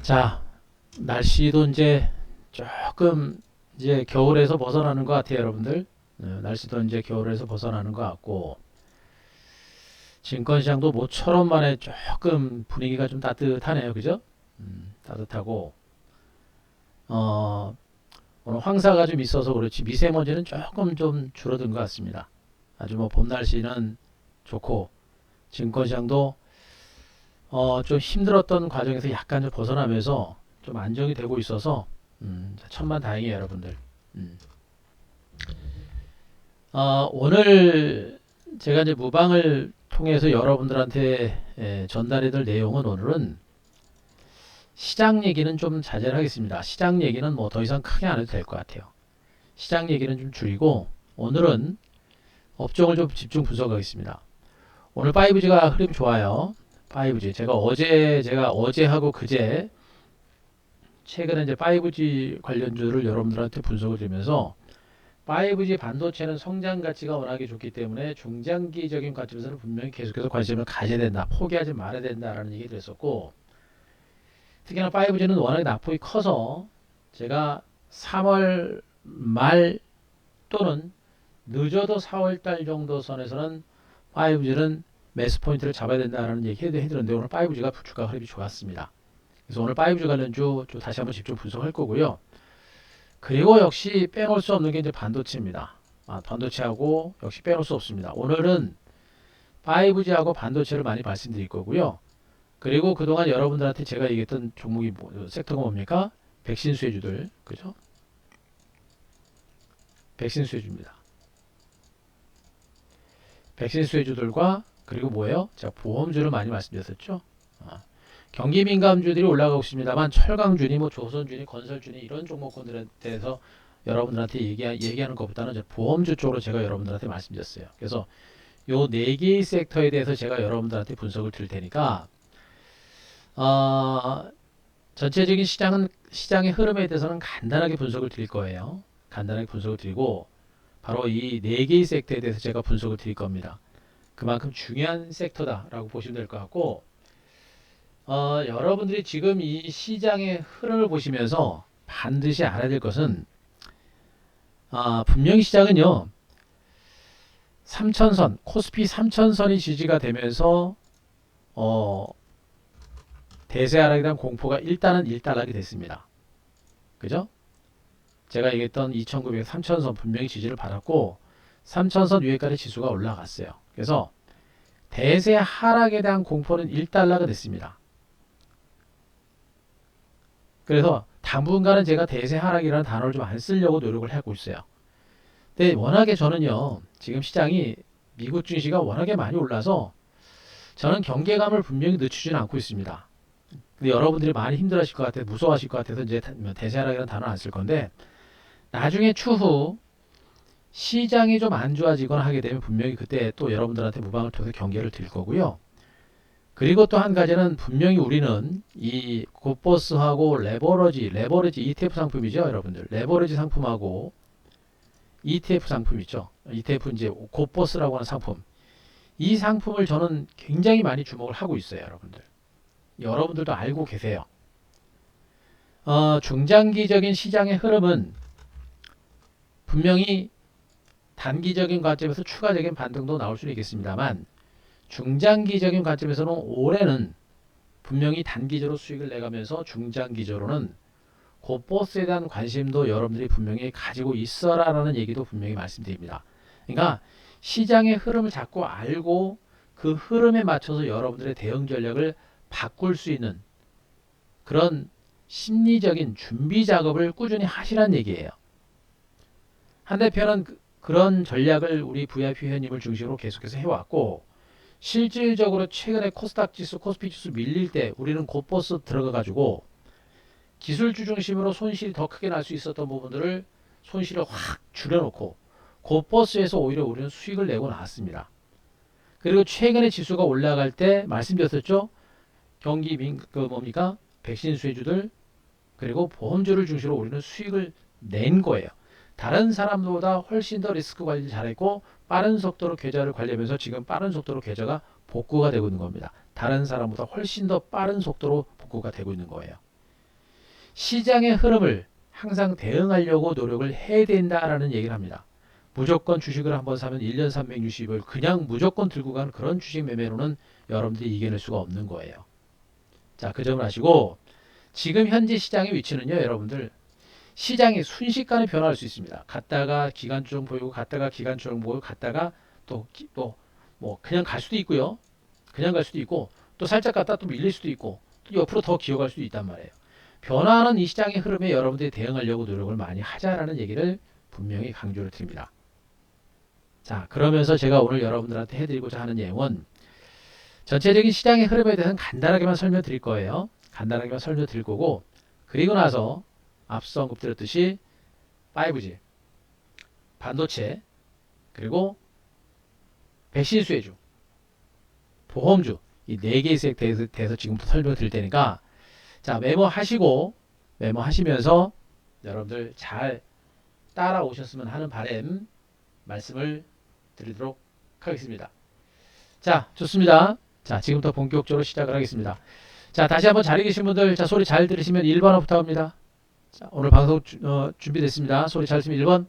자, 날씨도 이제 조금 이제 겨울에서 벗어나는 것 같아요, 여러분들. 날씨도 이제 겨울에서 벗어나는 것 같고, 증권시장도 모처럼 만에 조금 분위기가 좀 따뜻하네요, 그죠? 따뜻하고, 어, 오늘 황사가 좀 있어서 그렇지 미세먼지는 조금 좀 줄어든 것 같습니다. 아주 뭐 봄 날씨는 좋고, 증권시장도 좀 힘들었던 과정에서 약간 좀 벗어나면서 좀 안정이 되고 있어서 천만 다행이에요, 여러분들. 음. 오늘 제가 이제 무방을 통해서 여러분들한테 전달해 드릴 내용은 오늘은 시장 얘기는 좀 자제를 하겠습니다. 시장 얘기는 뭐 더 이상 크게 안 해도 될 것 같아요. 시장 얘기는 좀 줄이고 오늘은 업종을 좀 집중 분석하겠습니다. 오늘 5G가 흐름 좋아요. 5G 제가 어제하고 그제 최근에 이제 5G 관련주를 여러분들한테 분석을 드리면서 5G 반도체는 성장 가치가 워낙에 좋기 때문에 중장기적인 관점에서는 분명히 계속해서 관심을 가져야 된다. 포기하지 말아야 된다라는 얘기를 했었고, 특히나 5G는 워낙에 낙폭이 커서 제가 3월 말 또는 늦어도 4월 달 정도 선에서는 5G는 매수 포인트를 잡아야 된다는 얘기 해드렸는데 오늘 5G가 주가 흐름이 좋았습니다. 그래서 오늘 5G 관련주 다시 한번 집중 분석할 거고요. 그리고 역시 빼놓을 수 없는 게 이제 반도체입니다. 반도체하고 역시 빼놓을 수 없습니다. 오늘은 5G하고 반도체를 많이 말씀드릴 거고요. 그리고 그동안 여러분들한테 제가 얘기했던 종목이 섹터가 뭡니까? 백신 수혜주들, 그죠? 백신 수혜주입니다. 백신 수혜주들과 그리고 뭐예요? 제가 보험주를 많이 말씀드렸었죠. 아, 경기 민감주들이 올라가고 있습니다만 철강주니 뭐 조선주니 건설주니 이런 종목군들에 대해서 여러분들한테 얘기하는 것보다는 보험주 쪽으로 제가 여러분들한테 말씀드렸어요. 그래서 요 네 개의 섹터에 대해서 제가 여러분들한테 분석을 드릴 테니까 전체적인 시장의 흐름에 대해서는 간단하게 분석을 드릴 거예요. 간단하게 분석을 드리고 바로 이 네 개의 섹터에 대해서 제가 분석을 드릴 겁니다. 그만큼 중요한 섹터다라고 보시면 될 것 같고 여러분들이 지금 이 시장의 흐름을 보시면서 반드시 알아야 될 것은 분명히 시장은요 3천선 코스피 3천선이 지지가 되면서 대세 하락에 대한 공포가 일단은 일단락이 됐습니다. 그죠? 제가 얘기했던 2,900, 3천선 분명히 지지를 받았고 3천선 위에까지 지수가 올라갔어요. 그래서 대세 하락에 대한 공포는 일단락이 됐습니다. 그래서 당분간은 제가 대세 하락이라는 단어를 좀 안 쓰려고 노력을 하고 있어요. 근데 워낙에 저는요 지금 시장이 미국 증시가 워낙에 많이 올라서 저는 경계감을 분명히 늦추지는 않고 있습니다. 근데 여러분들이 많이 힘들어하실 것 같아서 무서워하실 것 같아서 이제 대세 하락이라는 단어 안 쓸 건데 나중에 추후 시장이 좀 안 좋아지거나 하게 되면 분명히 그때 또 여러분들한테 무방을 통해서 경계를 드릴 거고요. 그리고 또 한 가지는 분명히 우리는 이 곱버스하고 레버리지 ETF 상품이죠, 여러분들. 레버리지 상품하고 ETF 상품 있죠. ETF 이제 곱버스라고 하는 상품. 이 상품을 저는 굉장히 많이 주목을 하고 있어요, 여러분들. 여러분들도 알고 계세요. 중장기적인 시장의 흐름은 분명히 단기적인 관점에서 추가적인 반등도 나올 수는 있겠습니다만 중장기적인 관점에서는 올해는 분명히 단기적으로 수익을 내가면서 중장기적으로는 곱버스에 대한 관심도 여러분들이 분명히 가지고 있어라라는 얘기도 분명히 말씀드립니다. 그러니까 시장의 흐름을 자꾸 알고 그 흐름에 맞춰서 여러분들의 대응 전략을 바꿀 수 있는 그런 심리적인 준비 작업을 꾸준히 하시라는 얘기예요. 한 대표는 그런 전략을 우리 VIP 회원님을 중심으로 계속해서 해왔고 실질적으로 최근에 코스닥 지수, 코스피 지수 밀릴 때 우리는 곧버스 들어가가지고 기술주 중심으로 손실이 더 크게 날 수 있었던 부분들을 손실을 확 줄여놓고 곧버스에서 오히려 우리는 수익을 내고 나왔습니다. 그리고 최근에 지수가 올라갈 때 말씀드렸었죠. 경기 뭡니까? 백신 수혜주들 그리고 보험주를 중심으로 우리는 수익을 낸 거예요. 다른 사람보다 훨씬 더 리스크 관리를 잘했고 빠른 속도로 계좌를 관리하면서 지금 빠른 속도로 계좌가 복구가 되고 있는 겁니다. 다른 사람보다 훨씬 더 빠른 속도로 복구가 되고 있는 거예요. 시장의 흐름을 항상 대응하려고 노력을 해야 된다라는 얘기를 합니다. 무조건 주식을 한번 사면 1년 360일 그냥 무조건 들고 가는 그런 주식 매매로는 여러분들이 이겨낼 수가 없는 거예요. 자, 그 점을 아시고 지금 현재 시장의 위치는요, 여러분들 시장이 순식간에 변화할 수 있습니다. 갔다가 기관주정 보이고 갔다가 기관주정 보이고 갔다가 또 뭐 그냥 갈 수도 있고요. 그냥 갈 수도 있고 또 살짝 갔다 또 밀릴 수도 있고 또 옆으로 더 기어갈 수도 있단 말이에요. 변화하는 이 시장의 흐름에 여러분들이 대응하려고 노력을 많이 하자라는 얘기를 분명히 강조를 드립니다. 자, 그러면서 제가 오늘 여러분들한테 해드리고자 하는 내용은 전체적인 시장의 흐름에 대해서는 간단하게만 설명드릴 거예요. 간단하게만 설명드릴 거고 그리고 나서 앞서 언급드렸듯이 5G, 반도체, 그리고 백신 수혜주, 보험주 이 네 개의 세력에 대해서 지금부터 설명드릴 테니까 자 메모하시면서 여러분들 잘 따라오셨으면 하는 바람 말씀을 드리도록 하겠습니다. 자, 좋습니다. 자, 지금부터 본격적으로 시작을 하겠습니다. 자, 다시 한번 자리 계신 분들 자 소리 잘 들으시면 1번부터 합니다. 자, 오늘 방송 준비됐습니다. 소리 잘 들으면 1번.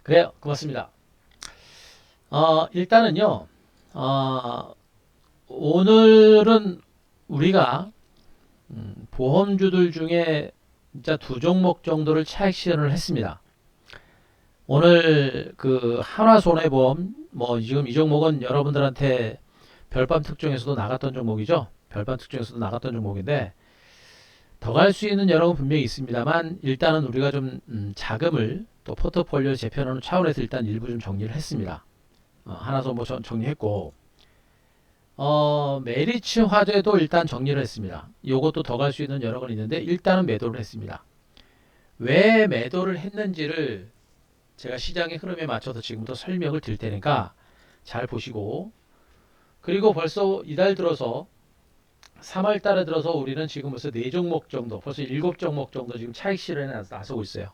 그래요. 고맙습니다. 일단은요. 오늘은 우리가 보험주들 중에 진짜 두 종목 정도를 차익 실현을 했습니다. 오늘 그 한화손해보험 뭐 지금 이 종목은 여러분들한테 별밤 특종에서도 나갔던 종목이죠. 별밤 특종에서도 나갔던 종목인데 더 갈 수 있는 여러분 분명히 있습니다만 일단은 우리가 좀 자금을 또 포트폴리오 재편하는 차원에서 일단 일부 좀 정리를 했습니다. 하나손보 정리했고 메리츠 화재도 일단 정리를 했습니다. 요것도 더 갈 수 있는 여러 건 있는데 일단은 매도를 했습니다. 왜 매도를 했는지를 제가 시장의 흐름에 맞춰서 지금부터 설명을 드릴 테니까 잘 보시고 그리고 벌써 이달 들어서 3월 달에 들어서 우리는 지금 벌써 4종목 정도 벌써 7종목 정도 지금 차익 실현에 나서고 있어요.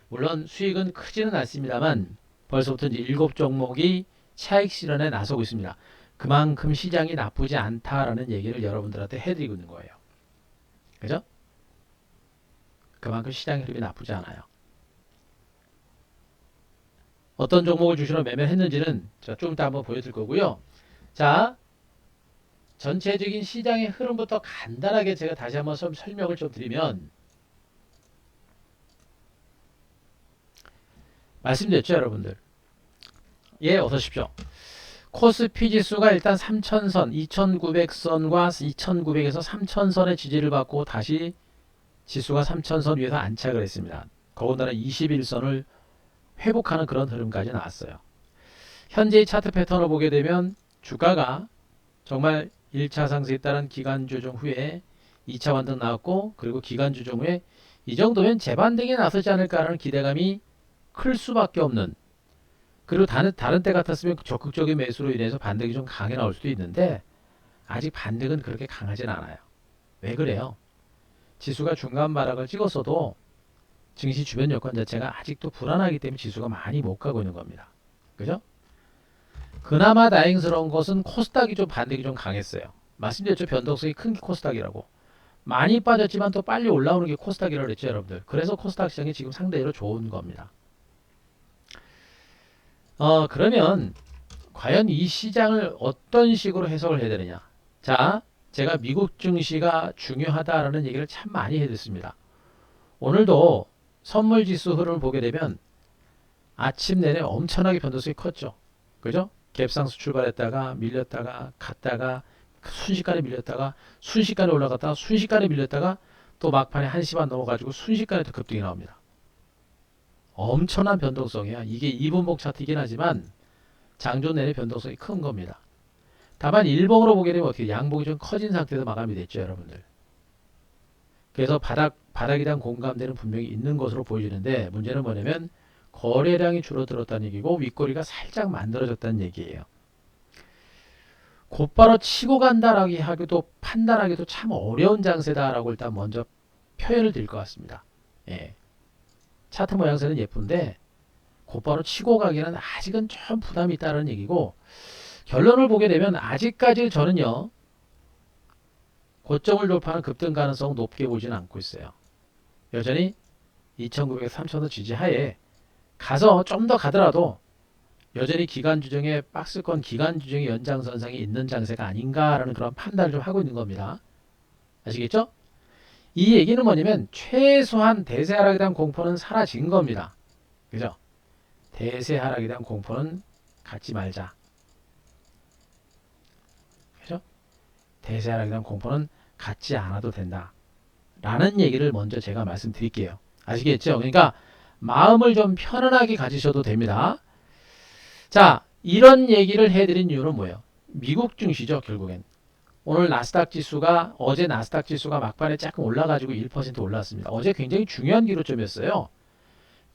물론 수익은 크지는 않습니다만 벌써부터 이제 7종목이 차익 실현에 나서고 있습니다. 그만큼 시장이 나쁘지 않다라는 얘기를 여러분들한테 해드리고 있는 거예요. 그죠? 그만큼 시장 흐름이 나쁘지 않아요. 어떤 종목을 주시러 매매를 했는지는 제가 좀 이따 한번 보여드릴 거고요. 자, 전체적인 시장의 흐름부터 간단하게 제가 다시 한번 설명을 좀 드리면 말씀드렸죠, 여러분들. 예, 어서 오십시오. 코스피 지수가 일단 3000선, 2900선과 2900에서 3000선의 지지를 받고 다시 지수가 3000선 위에서 안착을 했습니다. 더군다나 21선을 회복하는 그런 흐름까지 나왔어요. 현재의 차트 패턴을 보게 되면 주가가 정말 1차 상승에 따른 기간 조정 후에 2차 완등 나왔고 그리고 기간 조정 후에 이 정도면 재반등이 나서지 않을까라는 기대감이 클 수밖에 없는 그리고 다른 때 같았으면 적극적인 매수로 인해서 반등이 좀 강하게 나올 수도 있는데 아직 반등은 그렇게 강하진 않아요. 왜 그래요? 지수가 중간 바닥을 찍었어도 증시 주변 여건 자체가 아직도 불안하기 때문에 지수가 많이 못 가고 있는 겁니다. 그죠? 그나마 다행스러운 것은 코스닥이 좀 반등이 좀 강했어요. 말씀드렸죠. 변동성이 큰 게 코스닥이라고. 많이 빠졌지만 또 빨리 올라오는 게 코스닥이라고 그랬죠, 여러분들. 그래서 코스닥 시장이 지금 상대적으로 좋은 겁니다. 그러면 과연 이 시장을 어떤 식으로 해석을 해야 되느냐? 자, 제가 미국 증시가 중요하다라는 얘기를 참 많이 해드렸습니다. 오늘도 선물 지수 흐름을 보게 되면 아침 내내 엄청나게 변동성이 컸죠. 그죠? 갭상승 출발했다가 밀렸다가 갔다가 순식간에 밀렸다가 순식간에 올라갔다가 순식간에 밀렸다가 또 막판에 1시 반 넘어가지고 순식간에 또 급등이 나옵니다. 엄청난 변동성이야. 이게 2분봉 차트이긴 하지만 장전 내내 변동성이 큰 겁니다. 다만 일봉으로 보게 되면 어떻게 양봉이 좀 커진 상태에서 마감이 됐죠, 여러분들. 그래서 바닥에 대한 공감대는 분명히 있는 것으로 보여지는데 문제는 뭐냐면 거래량이 줄어들었다는 얘기고 윗꼬리가 살짝 만들어졌다는 얘기예요. 곧바로 치고 간다라고 하기도 판단하기도 참 어려운 장세다라고 일단 먼저 표현을 드릴 것 같습니다. 예. 차트 모양새는 예쁜데 곧바로 치고 가기는 아직은 좀 부담이 있다는 얘기고, 결론을 보게 되면 아직까지 저는요 고점을 돌파하는 급등 가능성 높게 보지는 않고 있어요. 여전히 2,900, 3,000원 지지하에 가서 좀 더 가더라도 여전히 기간 주정의 박스권 기간 주정의 연장선상에 있는 장세가 아닌가라는 그런 판단을 좀 하고 있는 겁니다. 아시겠죠? 이 얘기는 뭐냐면 최소한 대세 하락에 대한 공포는 사라진 겁니다. 그죠? 대세 하락에 대한 공포는 갖지 말자. 그죠? 대세 하락에 대한 공포는 갖지 않아도 된다. 라는 얘기를 먼저 제가 말씀드릴게요. 아시겠죠? 그러니까 마음을 좀 편안하게 가지셔도 됩니다. 자, 이런 얘기를 해드린 이유는 뭐예요? 미국 증시죠, 결국엔. 오늘 나스닥 지수가, 어제 나스닥 지수가 막판에 조금 올라가지고 1% 올랐습니다. 어제 굉장히 중요한 기로점이었어요.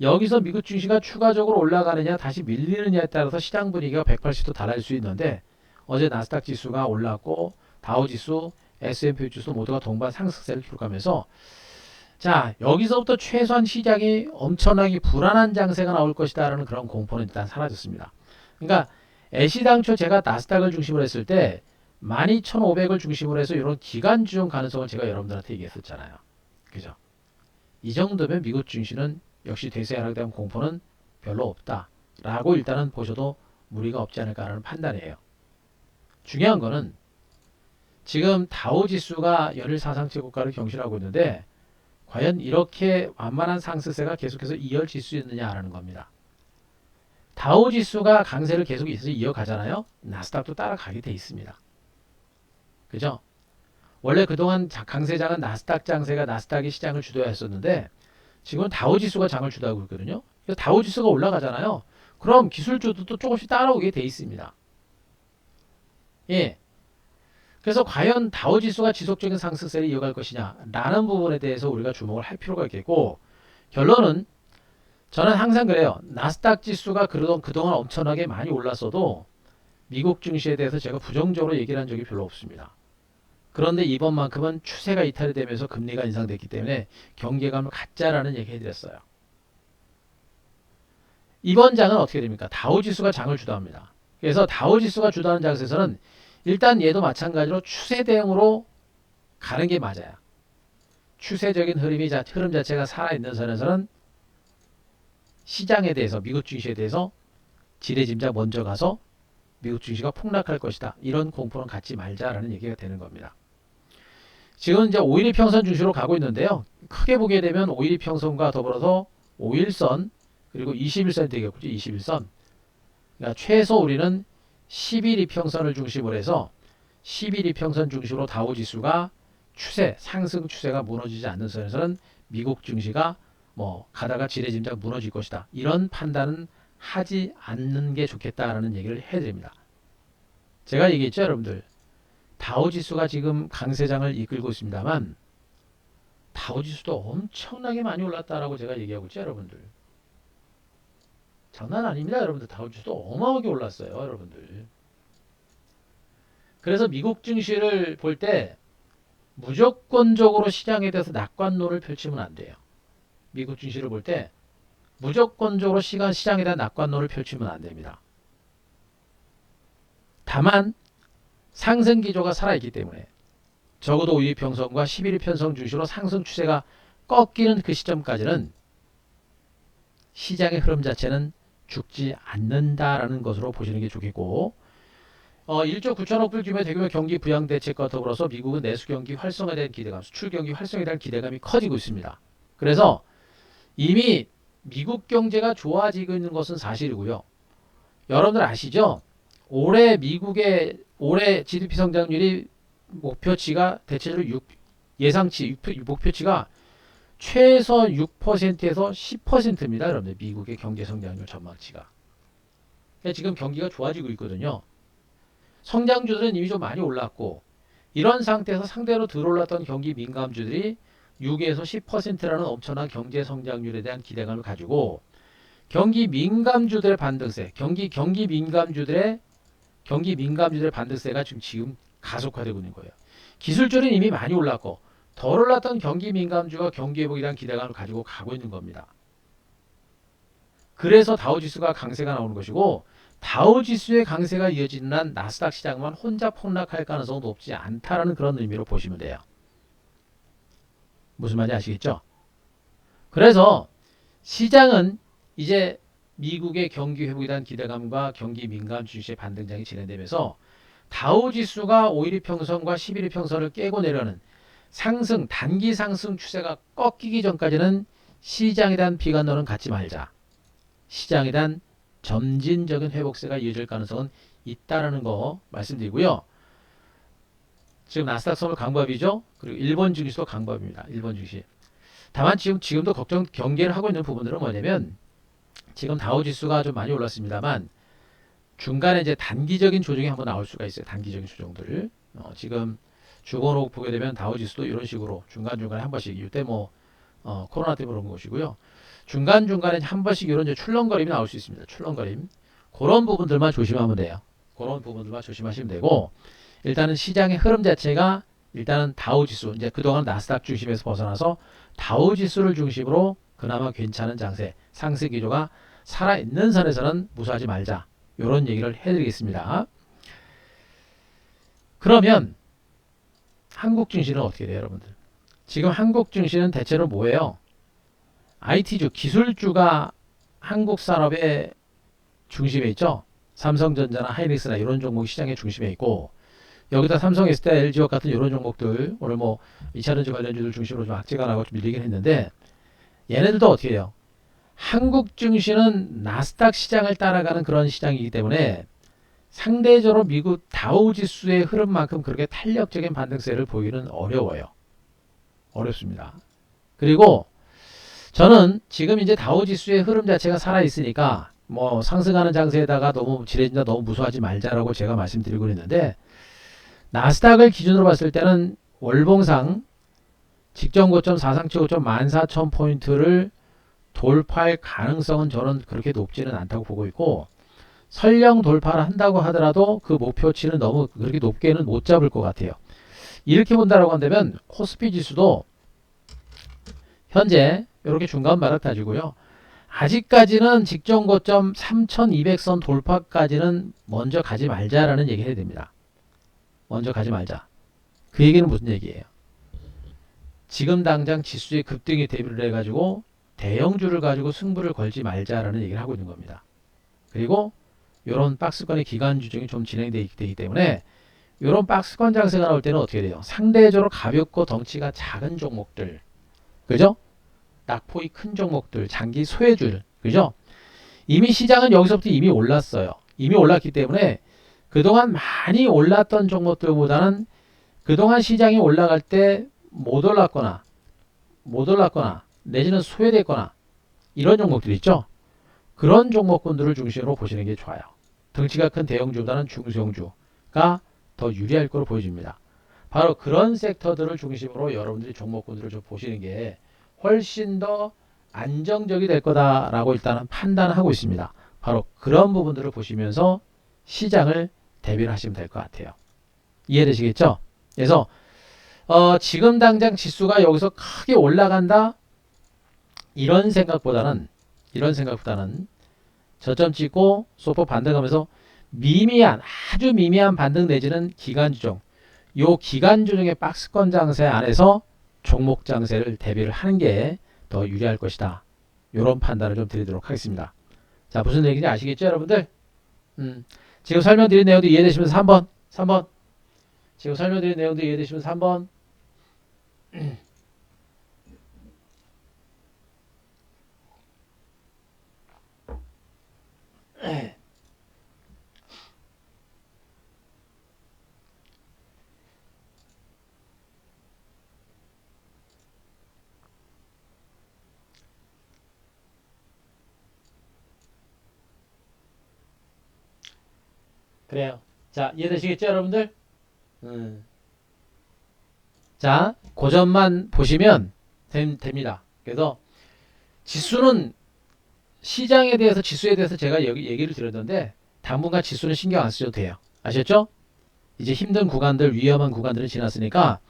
여기서 미국 증시가 추가적으로 올라가느냐 다시 밀리느냐에 따라서 시장 분위기가 180도 달라질 수 있는데, 어제 나스닥 지수가 올랐고 다우 지수, S&P 지수 모두가 동반 상승세를 기록하면서, 자, 여기서부터 최소한 시장이 엄청나게 불안한 장세가 나올 것이다 라는 그런 공포는 일단 사라졌습니다. 그러니까 애시당초 제가 나스닥을 중심으로 했을 때 12,500을 중심으로 해서 이런 기간 주정 가능성을 제가 여러분들한테 얘기했었잖아요. 그죠? 이 정도면 미국 증시는 역시 대세 하락에 대한 공포는 별로 없다 라고 일단은 보셔도 무리가 없지 않을까라는 판단이에요. 중요한 거는 지금 다우지수가 연일 사상체 고가를 경신하고 있는데 과연 이렇게 완만한 상승세가 계속해서 이어질 수 있느냐라는 겁니다. 다우지수가 강세를 계속 이어가잖아요. 나스닥도 따라가게 돼 있습니다. 그죠? 원래 그동안 강세장은 나스닥 장세가 나스닥이 시장을 주도했었는데 지금은 다우지수가 장을 주도하고 있거든요. 그래서 다우지수가 올라가잖아요. 그럼 기술주도 또 조금씩 따라오게 돼 있습니다. 예. 그래서 과연 다우지수가 지속적인 상승세를 이어갈 것이냐 라는 부분에 대해서 우리가 주목을 할 필요가 있겠고, 결론은 저는 항상 그래요. 나스닥 지수가 그동안 엄청나게 많이 올랐어도 미국 증시에 대해서 제가 부정적으로 얘기를 한 적이 별로 없습니다. 그런데 이번만큼은 추세가 이탈이 되면서 금리가 인상됐기 때문에 경계감을 갖자라는 얘기 해드렸어요. 이번 장은 어떻게 됩니까? 다우지수가 장을 주도합니다. 그래서 다우지수가 주도하는 장세에서는 일단 얘도 마찬가지로 추세 대응으로 가는 게 맞아요. 추세적인 흐름 자체가 살아있는 선에서는 시장에 대해서, 미국 증시에 대해서 지레짐작 먼저 가서 미국 증시가 폭락할 것이다, 이런 공포는 갖지 말자라는 얘기가 되는 겁니다. 지금 이제 5일 평선 중심으로 가고 있는데요. 크게 보게 되면 5일 평선과 더불어서 5일선 그리고 21선이 되겠죠. 21선. 그러니까 최소 우리는 10일 이평선을 중심으로 해서 10일 이평선 중심으로 다우지수가 상승 추세가 무너지지 않는 선에서는 미국 증시가 뭐 가다가 지레짐작 무너질 것이다, 이런 판단은 하지 않는 게 좋겠다라는 얘기를 해드립니다. 제가 얘기했죠, 여러분들. 다우지수가 지금 강세장을 이끌고 있습니다만 다우지수도 엄청나게 많이 올랐다라고 제가 얘기하고 있죠, 여러분들. 장난 아닙니다, 여러분들. 다우지수도 어마어마하게 올랐어요, 여러분들. 그래서 미국 증시를 볼 때 무조건적으로 시장에 대해서 낙관론을 펼치면 안 돼요. 미국 증시를 볼 때 무조건적으로 시장에 대한 낙관론을 펼치면 안 됩니다. 다만 상승 기조가 살아있기 때문에 적어도 5일 평선과 11일 편성 중심으로 상승 추세가 꺾이는 그 시점까지는 시장의 흐름 자체는 죽지 않는다라는 것으로 보시는 게 좋겠고, 1조 9천억 불 규모의 대규모 경기 부양 대책과 더불어서 미국은 내수 경기 활성화에 대한 기대감, 수출 경기 활성화에 대한 기대감이 커지고 있습니다. 그래서 이미 미국 경제가 좋아지고 있는 것은 사실이고요. 여러분들 아시죠? 올해 미국의 올해 GDP 성장률이 목표치가 대체적으로 예상치 목표치가 최소 6%에서 10%입니다. 여러분들 미국의 경제 성장률 전망치가. 그러니까 지금 경기가 좋아지고 있거든요. 성장주들은 이미 좀 많이 올랐고, 이런 상태에서 상대로 들어올랐던 경기 민감주들이 6에서 10%라는 엄청난 경제 성장률에 대한 기대감을 가지고 경기 민감주들의 반등세, 경기 민감주들의 반등세가 지금 가속화되고 있는 거예요. 기술주는 이미 많이 올랐고 덜 올랐던 경기 민감주가 경기 회복에 대한 기대감을 가지고 가고 있는 겁니다. 그래서 다우지수가 강세가 나오는 것이고 다우지수의 강세가 이어지는 한 나스닥 시장만 혼자 폭락할 가능성은 높지 않다라는 그런 의미로 보시면 돼요. 무슨 말인지 아시겠죠? 그래서 시장은 이제 미국의 경기 회복에 대한 기대감과 경기 민감 주식의 반등장이 진행되면서 다우지수가 5일 평선과 11일 평선을 깨고 내려는 상승, 단기 상승 추세가 꺾이기 전까지는 시장에 대한 비관론은 갖지 말자. 시장에 대한 점진적인 회복세가 이어질 가능성은 있다라는 거 말씀드리고요. 지금 나스닥 선물 강밥이죠. 그리고 일본 증시도 강밥입니다. 일본 증시. 다만 지금도 경계를 하고 있는 부분들은 뭐냐면 지금 다우지수가 좀 많이 올랐습니다만 중간에 이제 단기적인 조정이 한번 나올 수가 있어요. 단기적인 조정들. 지금 주거로 보게 되면 다우지수도 이런 식으로 중간중간에 한 번씩 이때 코로나 때문에 그런 것이고요. 중간중간에 한 번씩 이런 이제 출렁거림이 나올 수 있습니다. 출렁거림. 그런 부분들만 조심하면 돼요. 그런 부분들만 조심하시면 되고 일단은 시장의 흐름 자체가 일단은 다우지수 이제 그동안 나스닥 중심에서 벗어나서 다우지수를 중심으로 그나마 괜찮은 장세 상승 기조가 살아있는 선에서는 무수하지 말자. 이런 얘기를 해드리겠습니다. 그러면 한국 증시는 어떻게 돼요, 여러분들? 지금 한국 증시는 대체로 뭐예요? IT주, 기술주가 한국 산업의 중심에 있죠. 삼성전자나 하이닉스나 이런 종목이 시장의 중심에 있고 여기다 삼성, SDI, LG와 같은 이런 종목들 오늘 2차전지 관련주들 중심으로 좀 악재가 나고 좀 밀리긴 했는데 얘네들도 어떻게 해요? 한국 증시는 나스닥 시장을 따라가는 그런 시장이기 때문에 상대적으로 미국 다우지수의 흐름만큼 그렇게 탄력적인 반등세를 보이기는 어려워요. 어렵습니다. 그리고 저는 지금 이제 다우지수의 흐름 자체가 살아있으니까 상승하는 장세에다가 너무 지레진다 너무 무서워하지 말자라고 제가 말씀드리고 있는데 나스닥을 기준으로 봤을 때는 월봉상 직전 고점 사상치 고점 14,000포인트를 돌파할 가능성은 저는 그렇게 높지는 않다고 보고 있고 설령 돌파를 한다고 하더라도 그 목표치는 너무 그렇게 높게는 못 잡을 것 같아요. 이렇게 본다라고 한다면 코스피 지수도 현재 이렇게 중간 바닥 다지고요. 아직까지는 직전 고점 3200선 돌파까지는 먼저 가지 말자라는 얘기를 해야 됩니다. 먼저 가지 말자. 그 얘기는 무슨 얘기예요? 지금 당장 지수의 급등이 대비를 해가지고 대형주를 가지고 승부를 걸지 말자라는 얘기를 하고 있는 겁니다. 그리고 이런 박스권의 기간 주정이 좀 진행되기 때문에 이런 박스권 장세가 나올 때는 어떻게 돼요? 상대적으로 가볍고 덩치가 작은 종목들, 그죠? 낙폭이 큰 종목들, 장기 소외줄, 그죠? 이미 시장은 여기서부터 이미 올랐어요. 이미 올랐기 때문에 그동안 많이 올랐던 종목들보다는 그동안 시장이 올라갈 때 못 올랐거나 내지는 소외됐거나 이런 종목들 있죠. 그런 종목군들을 중심으로 보시는 게 좋아요. 덩치가 큰 대형주보다는 중소형주가 더 유리할 거로 보여집니다. 바로 그런 섹터들을 중심으로 여러분들이 종목군들을 좀 보시는 게 훨씬 더 안정적이 될 거다라고 일단은 판단하고 있습니다. 바로 그런 부분들을 보시면서 시장을 대비를 하시면 될 것 같아요. 이해되시겠죠? 그래서 지금 당장 지수가 여기서 크게 올라간다 이런 생각보다는 저점 찍고 소폭 반등하면서 아주 미미한 반등 내지는 기간 조정, 요 기간 조정의 박스권 장세 안에서 종목 장세를 대비를 하는 게 더 유리할 것이다. 이런 판단을 좀 드리도록 하겠습니다. 자, 무슨 얘기인지 아시겠죠, 여러분들? 지금 설명드린 내용도 이해되시면서 3번. 지금 설명드린 내용도 이해되시면서 3번. 그래요. 자, 이해되시겠죠, 여러분들? 자, 그 점만 보시면 됩니다. 그래서 지수는 시장에 대해서 지수에 대해서 제가 여기 얘기를 드렸는데 당분간 지수는 신경 안 쓰셔도 돼요. 아셨죠? 이제 힘든 구간들, 위험한 구간들은 지났으니까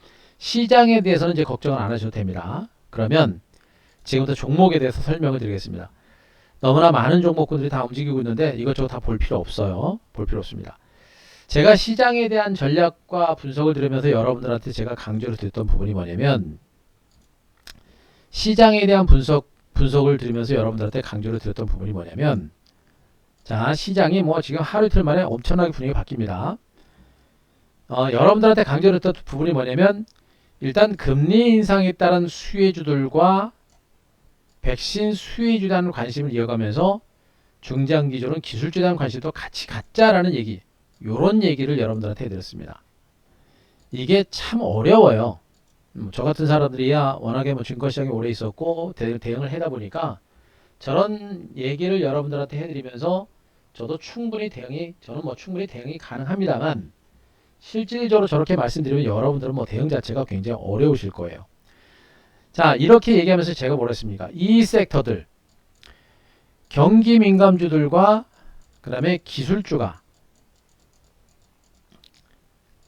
시장에 대해서는 이제 걱정을 안 하셔도 됩니다. 그러면 지금부터 종목에 대해서 설명을 드리겠습니다. 너무나 많은 종목군들이 다 움직이고 있는데 이것저것 다 볼 필요 없어요. 볼 필요 없습니다. 제가 시장에 대한 전략과 분석을 들으면서 여러분들한테 제가 강조를 드렸던 부분이 뭐냐면 시장에 대한 분석을 들으면서 여러분들한테 강조를 드렸던 부분이 뭐냐면 자, 시장이 뭐 지금 하루 이틀 만에 엄청나게 분위기가 바뀝니다. 여러분들한테 강조를 했던 부분이 뭐냐면 일단 금리 인상에 따른 수혜주들과 백신 수혜주에 대한 관심을 이어가면서 중장기적으로는 기술주에 대한 관심도 같이 갖자라는 얘기, 요런 얘기를 여러분들한테 해드렸습니다. 이게 참 어려워요. 저 같은 사람들이야 워낙에 뭐 증권시장에 오래 있었고 대응을 하다 보니까 저런 얘기를 여러분들한테 해드리면서 저도 충분히 대응이 가능합니다만 실질적으로 저렇게 말씀드리면 여러분들은 뭐 대응 자체가 굉장히 어려우실 거예요. 자, 이렇게 얘기하면서 제가 뭐라 했습니까? 이 섹터들, 경기 민감주들과 그 다음에 기술주가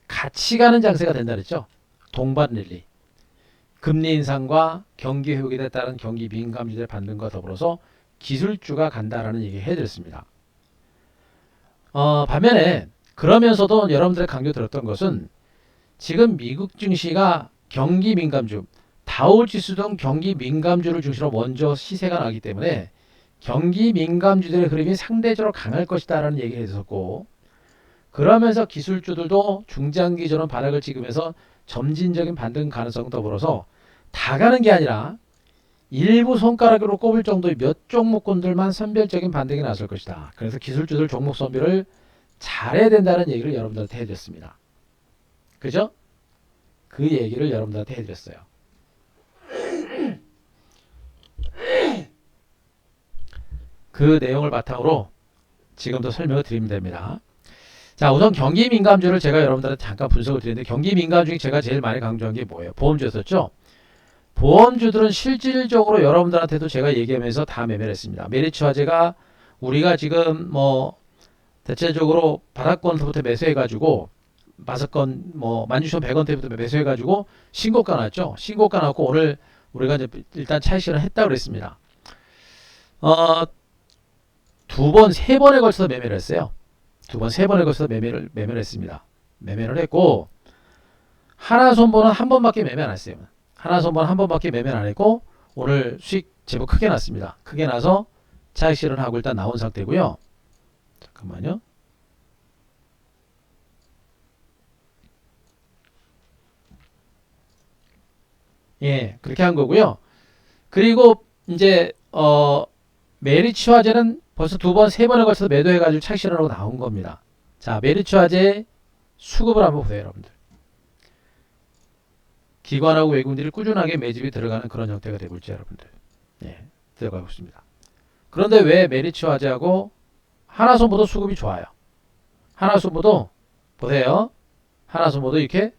같이 가는 장세가 된다 그랬죠? 동반 랠리. 금리 인상과 경기 회복에 따른 경기 민감주들의 반등과 더불어서 기술주가 간다라는 얘기 해드렸습니다. 반면에 그러면서도 여러분들의 강조 들었던 것은 지금 미국 증시가 경기 민감주, 다우지수 등 경기 민감주를 중심으로 먼저 시세가 나기 때문에 경기 민감주들의 흐름이 상대적으로 강할 것이다 라는 얘기를 했었고 그러면서 기술주들도 중장기적으로 바닥을 찍으면서 점진적인 반등 가능성 더불어서 다 가는 게 아니라 일부 손가락으로 꼽을 정도의 몇 종목군들만 선별적인 반등이 나설 것이다. 그래서 기술주들 종목 선별을 잘해야 된다는 얘기를 여러분들한테 해드렸습니다. 그죠? 그 얘기를 여러분들한테 해드렸어요. 그 내용을 바탕으로 지금도 설명을 드리면 됩니다. 자, 우선 경기 민감주를 제가 여러분들한테 잠깐 분석을 드렸는데 경기 민감 중에 제가 제일 많이 강조한 게 뭐예요? 보험주였었죠? 보험주들은 실질적으로 여러분들한테도 제가 얘기하면서 다 매매를 했습니다. 메리츠 화재가 우리가 지금 뭐 대체적으로 바닥권부터 매수해가지고 마스건 뭐 16,100원대부터 매수해가지고 신고가 났죠. 신고가 났고 오늘 우리가 이제 일단 차익 실현했다고 그랬습니다. 두 번, 세 번에 걸쳐서 매매를 했어요. 두 번, 세 번에 걸쳐서 매매를 했습니다. 매매를 했고 하나손보는 한 번밖에 매매 안 했어요. 하나손보는 한 번밖에 매매 안 했고 오늘 수익 제법 크게 났습니다. 크게 나서 차익 실현하고 일단 나온 상태고요. 잠깐만요. 예, 그렇게 한 거고요. 그리고 이제 메리츠 화재는 벌써 두 번, 세 번에 걸쳐서 매도해가지고 차익 실현하고 나온 겁니다. 자, 메리츠 화재 수급을 한번 보세요, 여러분들. 기관하고 외국인들이 꾸준하게 매집이 들어가는 그런 형태가 되고 있죠, 여러분들. 예, 들어가고 있습니다. 그런데 왜 메리츠 화재하고 하나손보도 수급이 좋아요? 하나손보도 보세요. 하나손보도 이렇게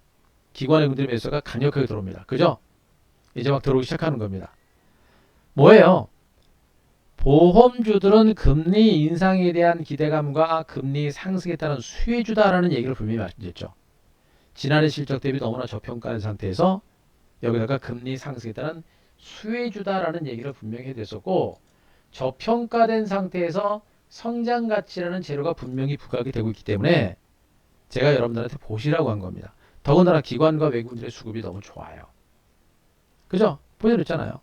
기관 외국인들의 매수가 강력하게 들어옵니다. 그죠? 이제 막 들어오기 시작하는 겁니다. 뭐예요? 보험주들은 금리 인상에 대한 기대감과 금리 상승에 따른 수혜주다라는 얘기를 분명히 말씀드렸죠. 지난해 실적 대비 너무나 저평가된 상태에서 여기다가 금리 상승에 따른 수혜주다라는 얘기를 분명히 해드렸었고 저평가된 상태에서 성장 가치라는 재료가 분명히 부각이 되고 있기 때문에 제가 여러분들한테 보시라고 한 겁니다. 더군다나 기관과 외국인들의 수급이 너무 좋아요. 그죠? 보여드렸잖아요.